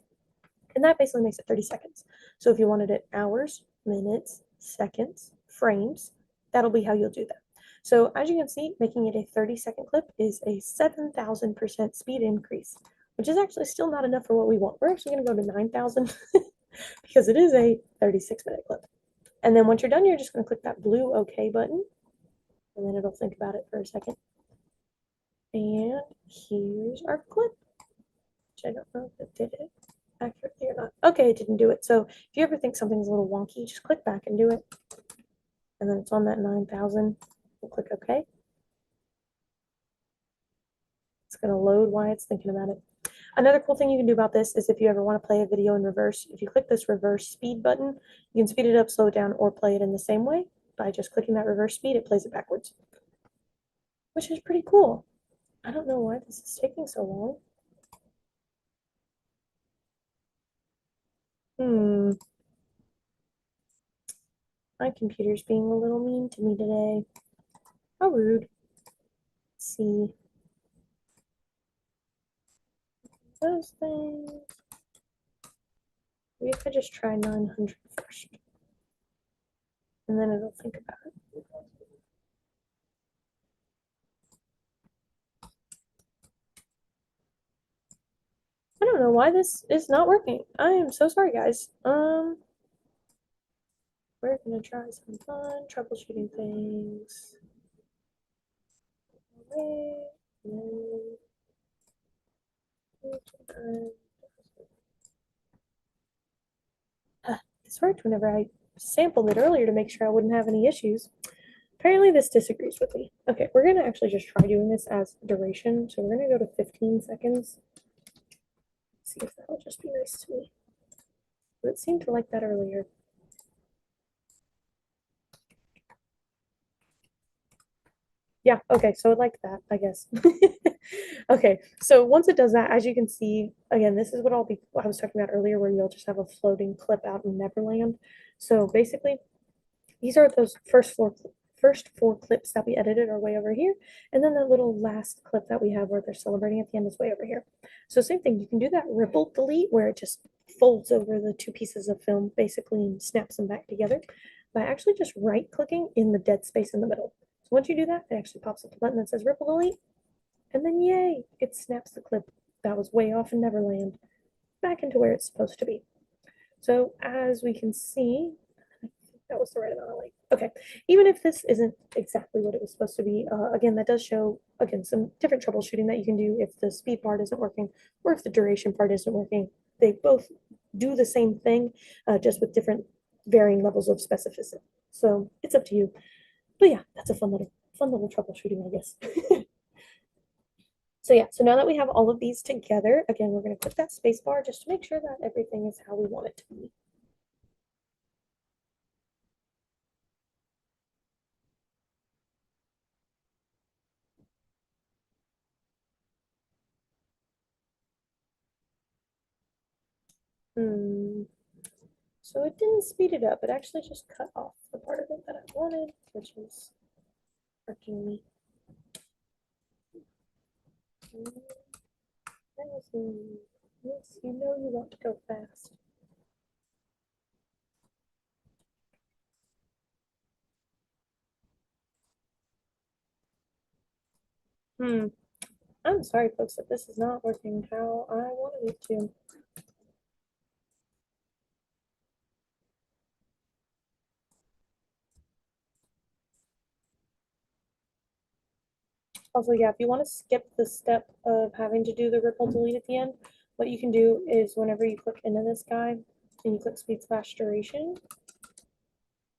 And that basically makes it 30 seconds. So if you wanted it hours, minutes, seconds, frames, that'll be how you'll do that. So as you can see, making it a 30-second clip is a 7,000% speed increase, which is actually still not enough for what we want. We're actually going to go to 9,000 because it is a 36-minute clip. And then once you're done, you're just going to click that blue OK button, and then it'll think about it for a second. And here's our clip, which I don't know if it did it accurately or not. Okay, it didn't do it. So if you ever think something's a little wonky, just click back and do it. And then it's on that 9,000. We'll click OK. It's going to load while it's thinking about it. Another cool thing you can do about this is if you ever want to play a video in reverse, if you click this reverse speed button, you can speed it up, slow it down, or play it in the same way. By just clicking that reverse speed, it plays it backwards, which is pretty cool. I don't know why this is taking so long. My computer's being a little mean to me today. How rude. Let's see. Those things. Maybe if I just try 900 first, and then it'll think about it. I don't know why this is not working. I am so sorry, guys. We're gonna try some fun troubleshooting things. This worked whenever I sampled it earlier to make sure I wouldn't have any issues. Apparently this disagrees with me. Okay, we're gonna actually just try doing this as duration. So we're gonna go to 15 seconds. See if that will just be nice to me. But it seemed to like that earlier. Yeah, okay, so it liked that, I guess. Okay, so once it does that, as you can see, again, this is what I was talking about earlier, where you'll just have a floating clip out in Neverland. So basically, these are those first four clips that we edited are way over here, and then the little last clip that we have where they're celebrating at the end is way over here. So same thing, you can do that ripple delete where it just folds over the two pieces of film basically and snaps them back together by actually just right clicking in the dead space in the middle. So once you do that, it actually pops up the button that says ripple delete, and then yay, it snaps the clip that was way off in Neverland back into where it's supposed to be. So as we can see, that was the right amount of light. Okay, even if this isn't exactly what it was supposed to be, again, that does show, again, some different troubleshooting that you can do if the speed part isn't working or if the duration part isn't working. They both do the same thing, just with different varying levels of specificity. So it's up to you. But yeah, that's a fun little troubleshooting, I guess. So yeah, so now that we have all of these together, again, we're going to click that space bar just to make sure that everything is how we want it to be. Hmm. So it didn't speed it up. It actually just cut off the part of it that I wanted, which is irking me. Yes, you know you want to go fast. Hmm. I'm sorry, folks, that this is not working how I wanted it to. Also, yeah, if you want to skip the step of having to do the ripple delete at the end, what you can do is whenever you click into this guy and you click speed slash duration,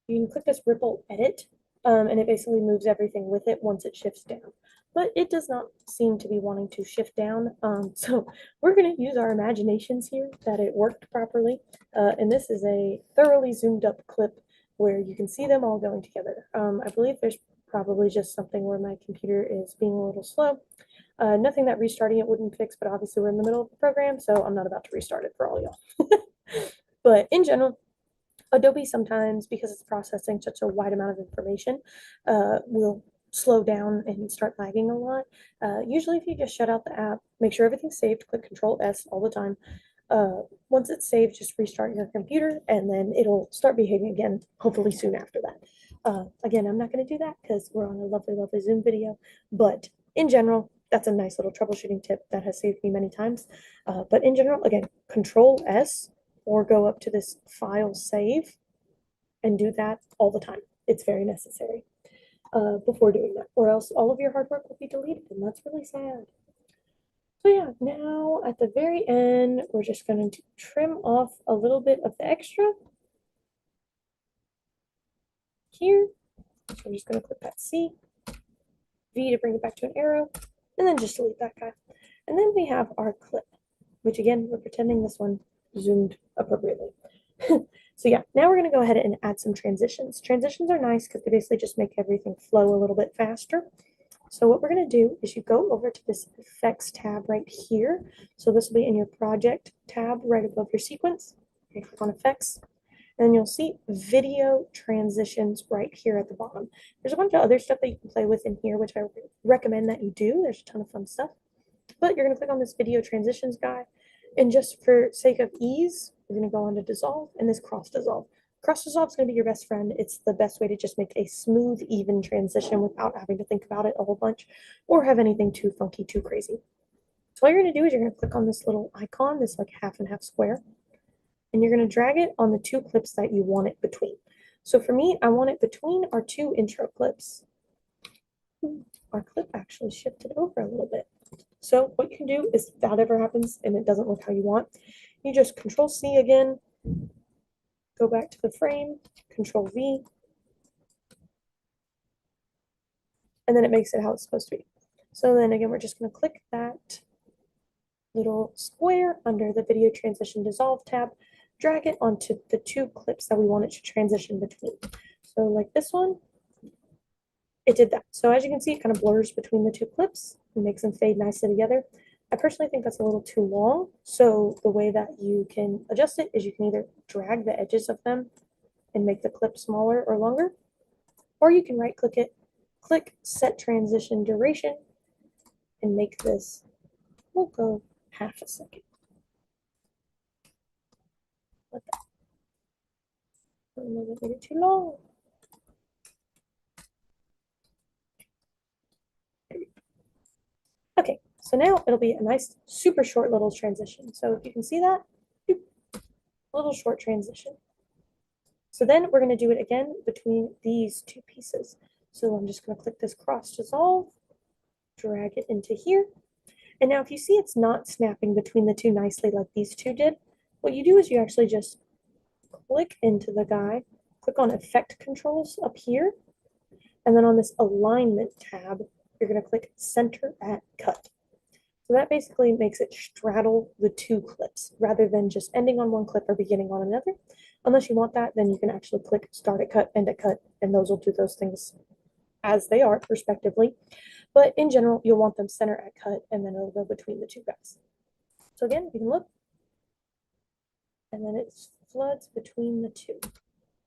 you can click this ripple edit, and it basically moves everything with it once it shifts down. But it does not seem to be wanting to shift down. So we're going to use our imaginations here that it worked properly. And this is a thoroughly zoomed up clip where you can see them all going together. I believe there's probably just something where my computer is being a little slow. Nothing that restarting it wouldn't fix, but obviously we're in the middle of the program, so I'm not about to restart it for all y'all. But in general, Adobe sometimes, because it's processing such a wide amount of information, will slow down and start lagging a lot. Usually, if you just shut out the app, make sure everything's saved, click Control S all the time. Once it's saved, just restart your computer and then it'll start behaving again, hopefully soon after that. Again, I'm not going to do that because we're on a lovely, lovely Zoom video, but in general, that's a nice little troubleshooting tip that has saved me many times. But in general, again, Control S or go up to this file save and do that all the time. It's very necessary before doing that, or else all of your hard work will be deleted, and that's really sad. So yeah, now at the very end, we're just going to trim off a little bit of the extra here. So I'm just going to click that C, V to bring it back to an arrow, and then just delete that guy. And then we have our clip, which again, we're pretending this one zoomed appropriately. So yeah, now we're going to go ahead and add some transitions. Transitions are nice because they basically just make everything flow a little bit faster. So what we're going to do is you go over to this effects tab right here. So this will be in your project tab right above your sequence. You click on effects and you'll see video transitions right here at the bottom. There's a bunch of other stuff that you can play with in here, which I recommend that you do. There's a ton of fun stuff. But you're going to click on this video transitions guy. And just for sake of ease, we're going to go on to dissolve and this cross dissolve. Cross dissolve is going to be your best friend. It's the best way to just make a smooth, even transition without having to think about it a whole bunch or have anything too funky, too crazy. So all you're going to do is you're going to click on this little icon, this like half and half square, and you're going to drag it on the two clips that you want it between. So for me, I want it between our two intro clips. Our clip actually shifted over a little bit. So what you can do is if that ever happens and it doesn't look how you want, you just Control C again, go back to the frame, Control V, and then it makes it how it's supposed to be. So then again, we're just going to click that little square under the video transition dissolve tab, drag it onto the two clips that we want it to transition between. So like this one, it did that. So as you can see, it kind of blurs between the two clips and makes them fade nicely together. I personally think that's a little too long. So the way that you can adjust it is you can either drag the edges of them and make the clip smaller or longer, or you can right click it, click set transition duration, and make this, we'll go half a second. Let that, made it too long. Okay, so now it'll be a nice, super short little transition. So if you can see that, little short transition. So then we're going to do it again between these two pieces. So I'm just going to click this cross dissolve, drag it into here. And now if you see it's not snapping between the two nicely like these two did, what you do is you actually just click into the guy, click on effect controls up here, and then on this alignment tab, you're going to click center at cut. So that basically makes it straddle the two clips rather than just ending on one clip or beginning on another. Unless you want that, then you can actually click start at cut, end at cut, and those will do those things as they are, respectively. But in general, you'll want them center at cut, and then it'll go between the two guys. So again, you can look, and then it floods between the two,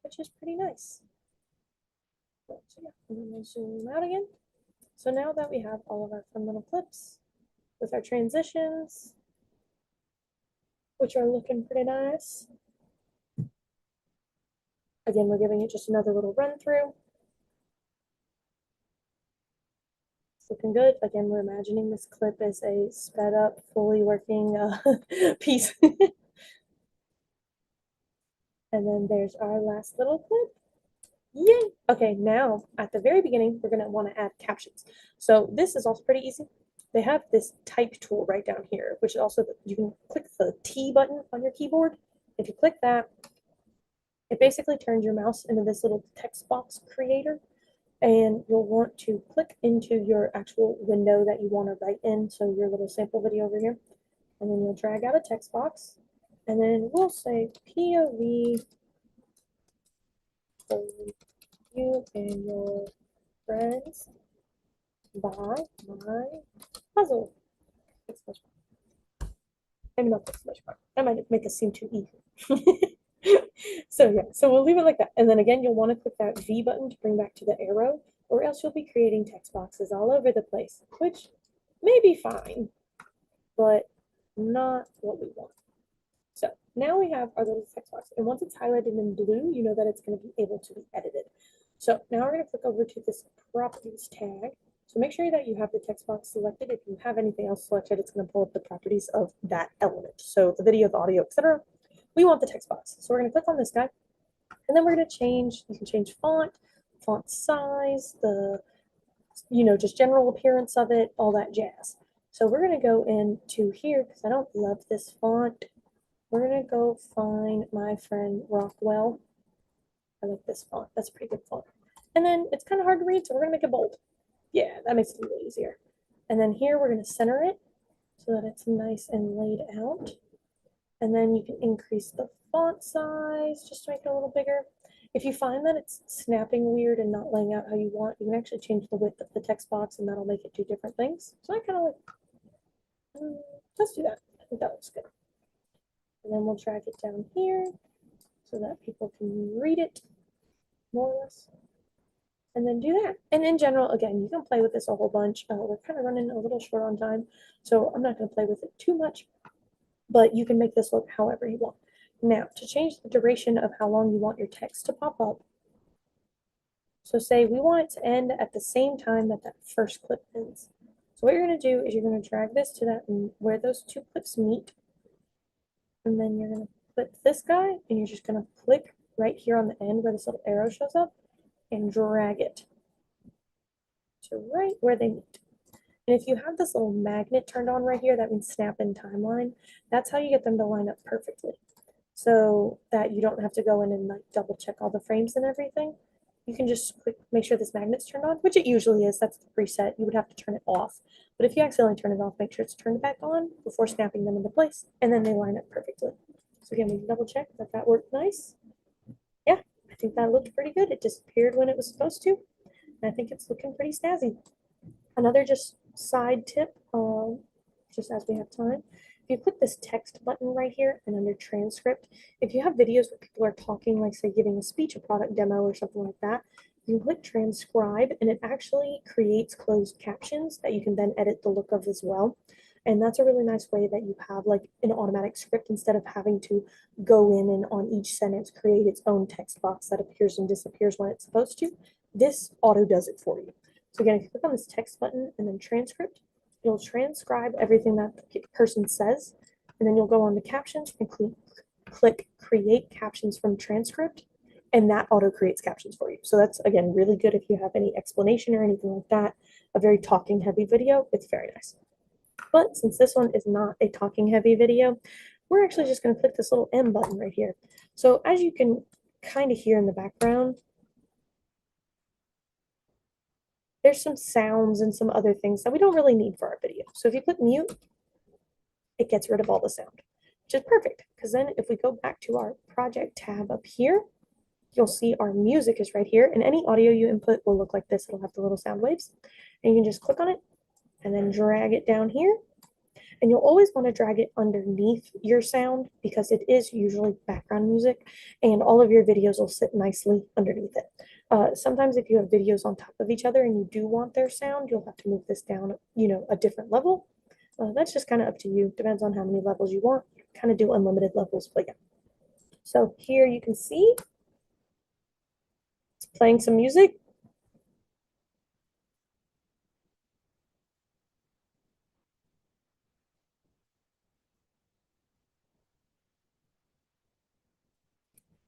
which is pretty nice. So yeah, and then we'll zoom out again. So now that we have all of our fun little clips with our transitions, which are looking pretty nice. Again, we're giving it just another little run through. It's looking good. Again, we're imagining this clip as a sped up, fully working piece. And then there's our last little clip. Yay! Okay, now at the very beginning, we're going to want to add captions. So this is also pretty easy. They have this type tool right down here, which is also, you can click the T button on your keyboard. If you click that, it basically turns your mouse into this little text box creator. And you'll want to click into your actual window that you want to write in. So your little sample video over here. And then you'll drag out a text box. And then we'll say POV for you and your friends by my puzzle. Maybe not this much part. That might make it seem too easy. So yeah, so we'll leave it like that. And then again, you'll want to click that V button to bring back to the arrow, or else you'll be creating text boxes all over the place, which may be fine, but not what we want. So now we have our little text box, and once it's highlighted in blue, you know that it's going to be able to be edited. So now we're going to click over to this properties tag. So make sure that you have the text box selected. If you have anything else selected, it's going to pull up the properties of that element. So the video, the audio, etc. We want the text box. So we're going to click on this guy, and then we're going to change, you can change font size, the, just general appearance of it, all that jazz. So we're going to go into here, because I don't love this font. We're going to go find my friend Rockwell. I like this font. That's a pretty good font. And then it's kind of hard to read, so we're going to make it bold. Yeah, that makes it a little easier. And then here we're going to center it so that it's nice and laid out. And then you can increase the font size just to make it a little bigger. If you find that it's snapping weird and not laying out how you want, you can actually change the width of the text box, and that'll make it do different things. So I kind of like, let's do that. I think that looks good. And then we'll drag it down here so that people can read it more or less. And then do that. And in general, again, you can play with this a whole bunch. We're kind of running a little short on time, so I'm not going to play with it too much, but you can make this look however you want. Now, to change the duration of how long you want your text to pop up, so say we want it to end at the same time that that first clip ends. So what you're going to do is you're going to drag this to that where those two clips meet, and then you're going to click this guy, and you're just going to click right here on the end where this little arrow shows up, and drag it to right where they meet. And if you have this little magnet turned on right here, that means snap in timeline. That's how you get them to line up perfectly, so that you don't have to go in and like double check all the frames and everything. You can just click, make sure this magnet's turned on, which it usually is. That's the preset. You would have to turn it off. But if you accidentally turn it off, make sure it's turned back on before snapping them into place, and then they line up perfectly. So again, we can double check that that worked nice. Yeah, I think that looked pretty good. It disappeared when it was supposed to. And I think it's looking pretty snazzy. Another just side tip, just as we have time, if you click this text button right here and under transcript, if you have videos where people are talking, like say giving a speech, a product demo or something like that, you can click transcribe, and it actually creates closed captions that you can then edit the look of as well. And that's a really nice way that you have like an automatic script instead of having to go in and on each sentence create its own text box that appears and disappears when it's supposed to. This auto does it for you. So again, if you click on this text button and then transcript, it'll transcribe everything that the person says, and then you'll go on to captions and click create captions from transcript, and that auto creates captions for you. So that's, again, really good if you have any explanation or anything like that. A very talking heavy video, it's very nice. But since this one is not a talking heavy video, we're actually just going to click this little M button right here. So as you can kind of hear in the background, there's some sounds and some other things that we don't really need for our video. So if you click mute, it gets rid of all the sound, which is perfect. Because then if we go back to our project tab up here, you'll see our music is right here. And any audio you input will look like this. It'll have the little sound waves. And you can just click on it and then drag it down here. And you'll always want to drag it underneath your sound because it is usually background music and all of your videos will sit nicely underneath it. Sometimes if you have videos on top of each other and you do want their sound, you'll have to move this down, a different level. That's just kind of up to you. Depends on how many levels you want. Kind of do unlimited levels, but yeah. So here you can see it's playing some music.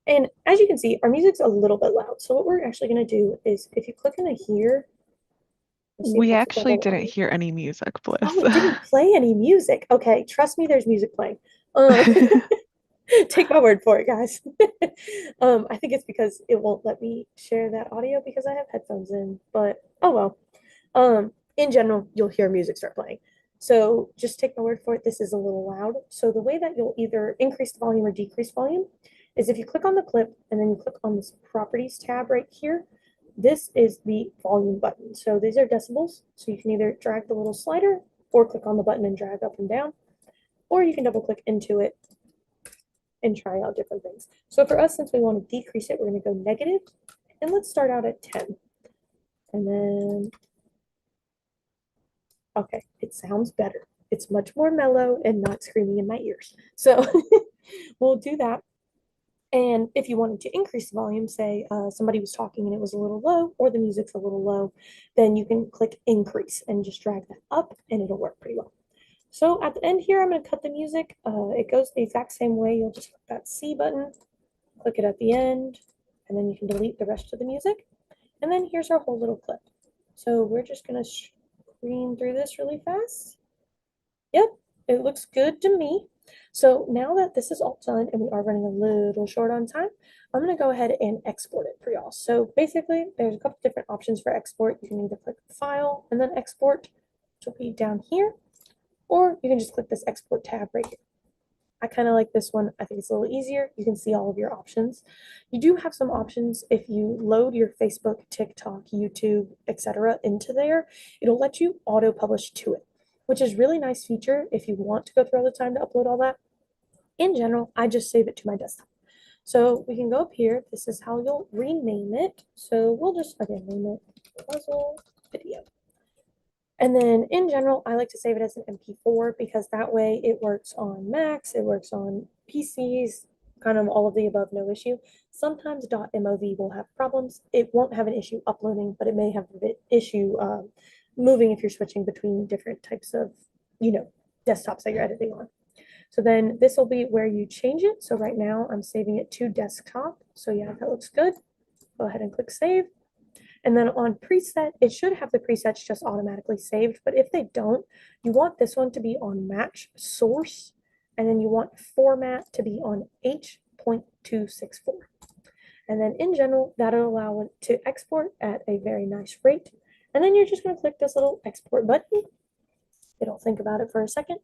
And as you can see, our music's a little bit loud. So what we're actually going to do is if you click into here, let's see if We that's a actually double didn't audio. hear any music, Bliss. Oh, it didn't play any music. Okay, trust me, there's music playing. Um, take my word for it, guys. I think it's because it won't let me share that audio because I have headphones in, but oh well. In general, you'll hear music start playing. So just take my word for it, this is a little loud. So the way that you'll either increase the volume or decrease volume is if you click on the clip and then you click on this properties tab right here, this is the volume button. So these are decibels. So you can either drag the little slider or click on the button and drag up and down, or you can double click into it and try out different things. So for us, since we want to decrease it, we're going to go negative, and let's start out at 10. And then, okay, it sounds better. It's much more mellow and not screaming in my ears. So we'll do that. And if you wanted to increase the volume, say somebody was talking and it was a little low, or the music's a little low, then you can click increase and just drag that up and it'll work pretty well. So at the end here, I'm going to cut the music. It goes the exact same way. You'll just click that C button, click it at the end, and then you can delete the rest of the music. And then here's our whole little clip. So we're just going to screen through this really fast. Yep, it looks good to me. So now that this is all done and we are running a little short on time, I'm going to go ahead and export it for y'all. So basically, there's a couple different options for export. You can either click File and then Export, which will be down here, or you can just click this Export tab right here. I kind of like this one. I think it's a little easier. You can see all of your options. You do have some options if you load your Facebook, TikTok, YouTube, etc. into there. It'll let you auto publish to it, which is really nice feature if you want to go through all the time to upload all that. In general, I just save it to my desktop. So we can go up here. This is how you'll rename it. So we'll just again name it puzzle video. And then in general, I like to save it as an MP4 because that way it works on Macs, it works on PCs, kind of all of the above, no issue. Sometimes .mov will have problems. It won't have an issue uploading, but it may have an issue moving if you're switching between different types of, desktops that you're editing on. So then this will be where you change it. So right now I'm saving it to desktop. So yeah, that looks good. Go ahead and click save. And then on preset, it should have the presets just automatically saved. But if they don't, you want this one to be on match source. And then you want format to be on H.264. And then in general, that'll allow it to export at a very nice rate. And then you're just going to click this little export button. It'll think about it for a second.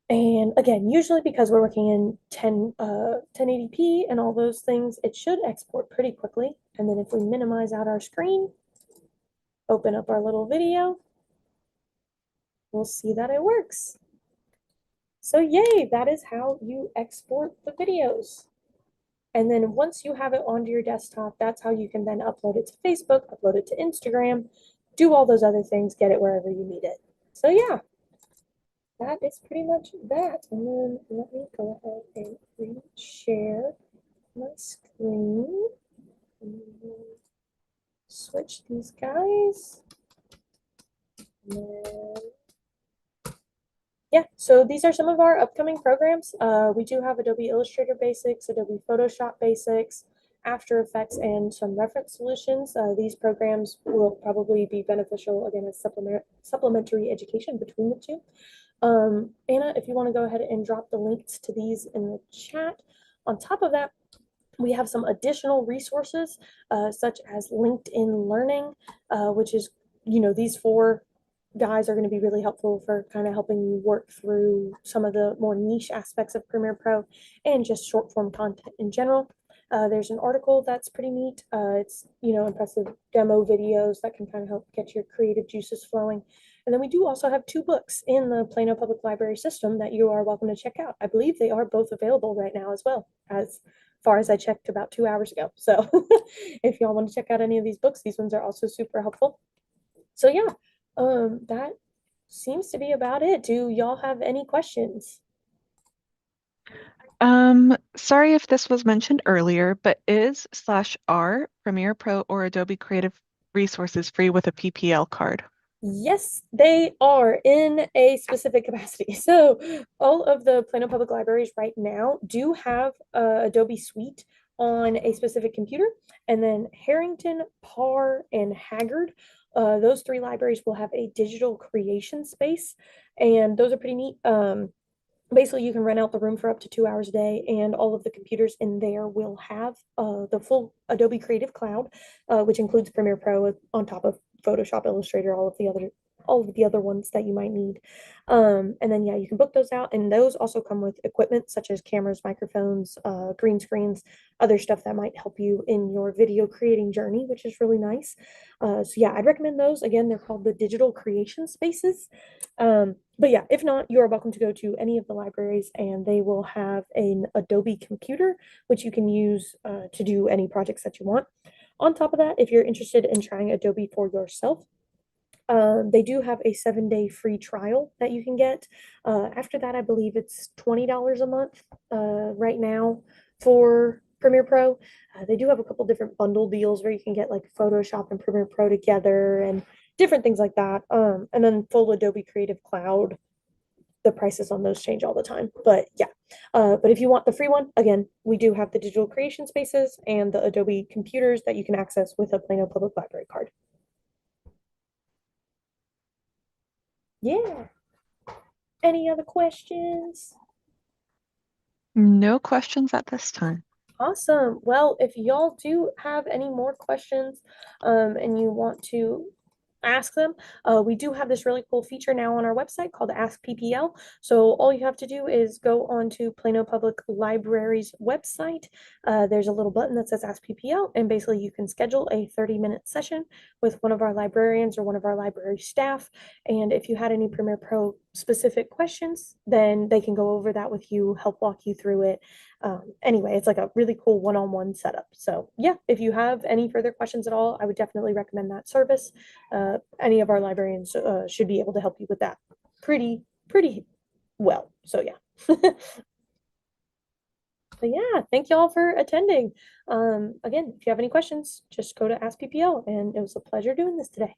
And again, usually because we're working in 1080p and all those things, it should export pretty quickly. And then if we minimize out our screen, open up our little video, we'll see that it works. So yay, that is how you export the videos. And then once you have it onto your desktop, that's how you can then upload it to Facebook, upload it to Instagram, do all those other things, get it wherever you need it. So yeah, that is pretty much that. And then let me go ahead and share my screen. Switch these guys. Yeah, so these are some of our upcoming programs. We do have Adobe Illustrator Basics, Adobe Photoshop Basics, After Effects, and some reference solutions. These programs will probably be beneficial, again, as supplementary education between the two. Anna, if you want to go ahead and drop the links to these in the chat. On top of that, We have some additional resources, such as LinkedIn Learning, which is, these four guys are going to be really helpful for kind of helping you work through some of the more niche aspects of Premiere Pro and just short form content in general. There's an article that's pretty neat. It's, impressive demo videos that can kind of help get your creative juices flowing. And then we do also have two books in the Plano Public Library system that you are welcome to check out. I believe they are both available right now as well, as far as I checked about 2 hours ago. So if y'all want to check out any of these books, these ones are also super helpful. So yeah, that seems to be about it. Do y'all have any questions? Sorry if this was mentioned earlier, but is slash R Premiere Pro or Adobe Creative Resources free with a PPL card? Yes, they are in a specific capacity. So all of the Plano Public Libraries right now do have Adobe Suite on a specific computer. And then Harrington, Parr, and Haggard, those three libraries will have a digital creation space. And those are pretty neat. Basically you can rent out the room for up to 2 hours a day, and all of the computers in there will have the full Adobe Creative Cloud, which includes Premiere Pro on top of Photoshop, Illustrator, all of the other ones that you might need. And then yeah, you can book those out, and those also come with equipment such as cameras, microphones, green screens, other stuff that might help you in your video creating journey, which is really nice. So yeah, I'd recommend those. Again, they're called the digital creation spaces. But yeah, if not, you are welcome to go to any of the libraries, and they will have an Adobe computer, which you can use to do any projects that you want. On top of that, if you're interested in trying Adobe for yourself, they do have a 7-day free trial that you can get. After that, I believe it's $20 a month right now for Premiere Pro. They do have a couple different bundle deals where you can get like Photoshop and Premiere Pro together and different things like that. And then full Adobe Creative Cloud, the prices on those change all the time. But yeah, but if you want the free one, again, we do have the digital creation spaces and the Adobe computers that you can access with a Plano Public Library card. Yeah. Any other questions? No questions at this time. Awesome. Well, if y'all do have any more questions, and you want to ask them, we do have this really cool feature now on our website called Ask PPL. So all you have to do is go onto Plano Public Library's website. There's a little button that says Ask PPL, and basically you can schedule a 30-minute session with one of our librarians or one of our library staff. And if you had any Premiere Pro specific questions, then they can go over that with you, help walk you through it. Anyway, it's like a really cool one-on-one setup. So yeah, if you have any further questions at all, I would definitely recommend that service. Any of our librarians should be able to help you with that pretty well. So yeah. But yeah, thank y'all for attending. Again, if you have any questions, just go to Ask PPL, and it was a pleasure doing this today.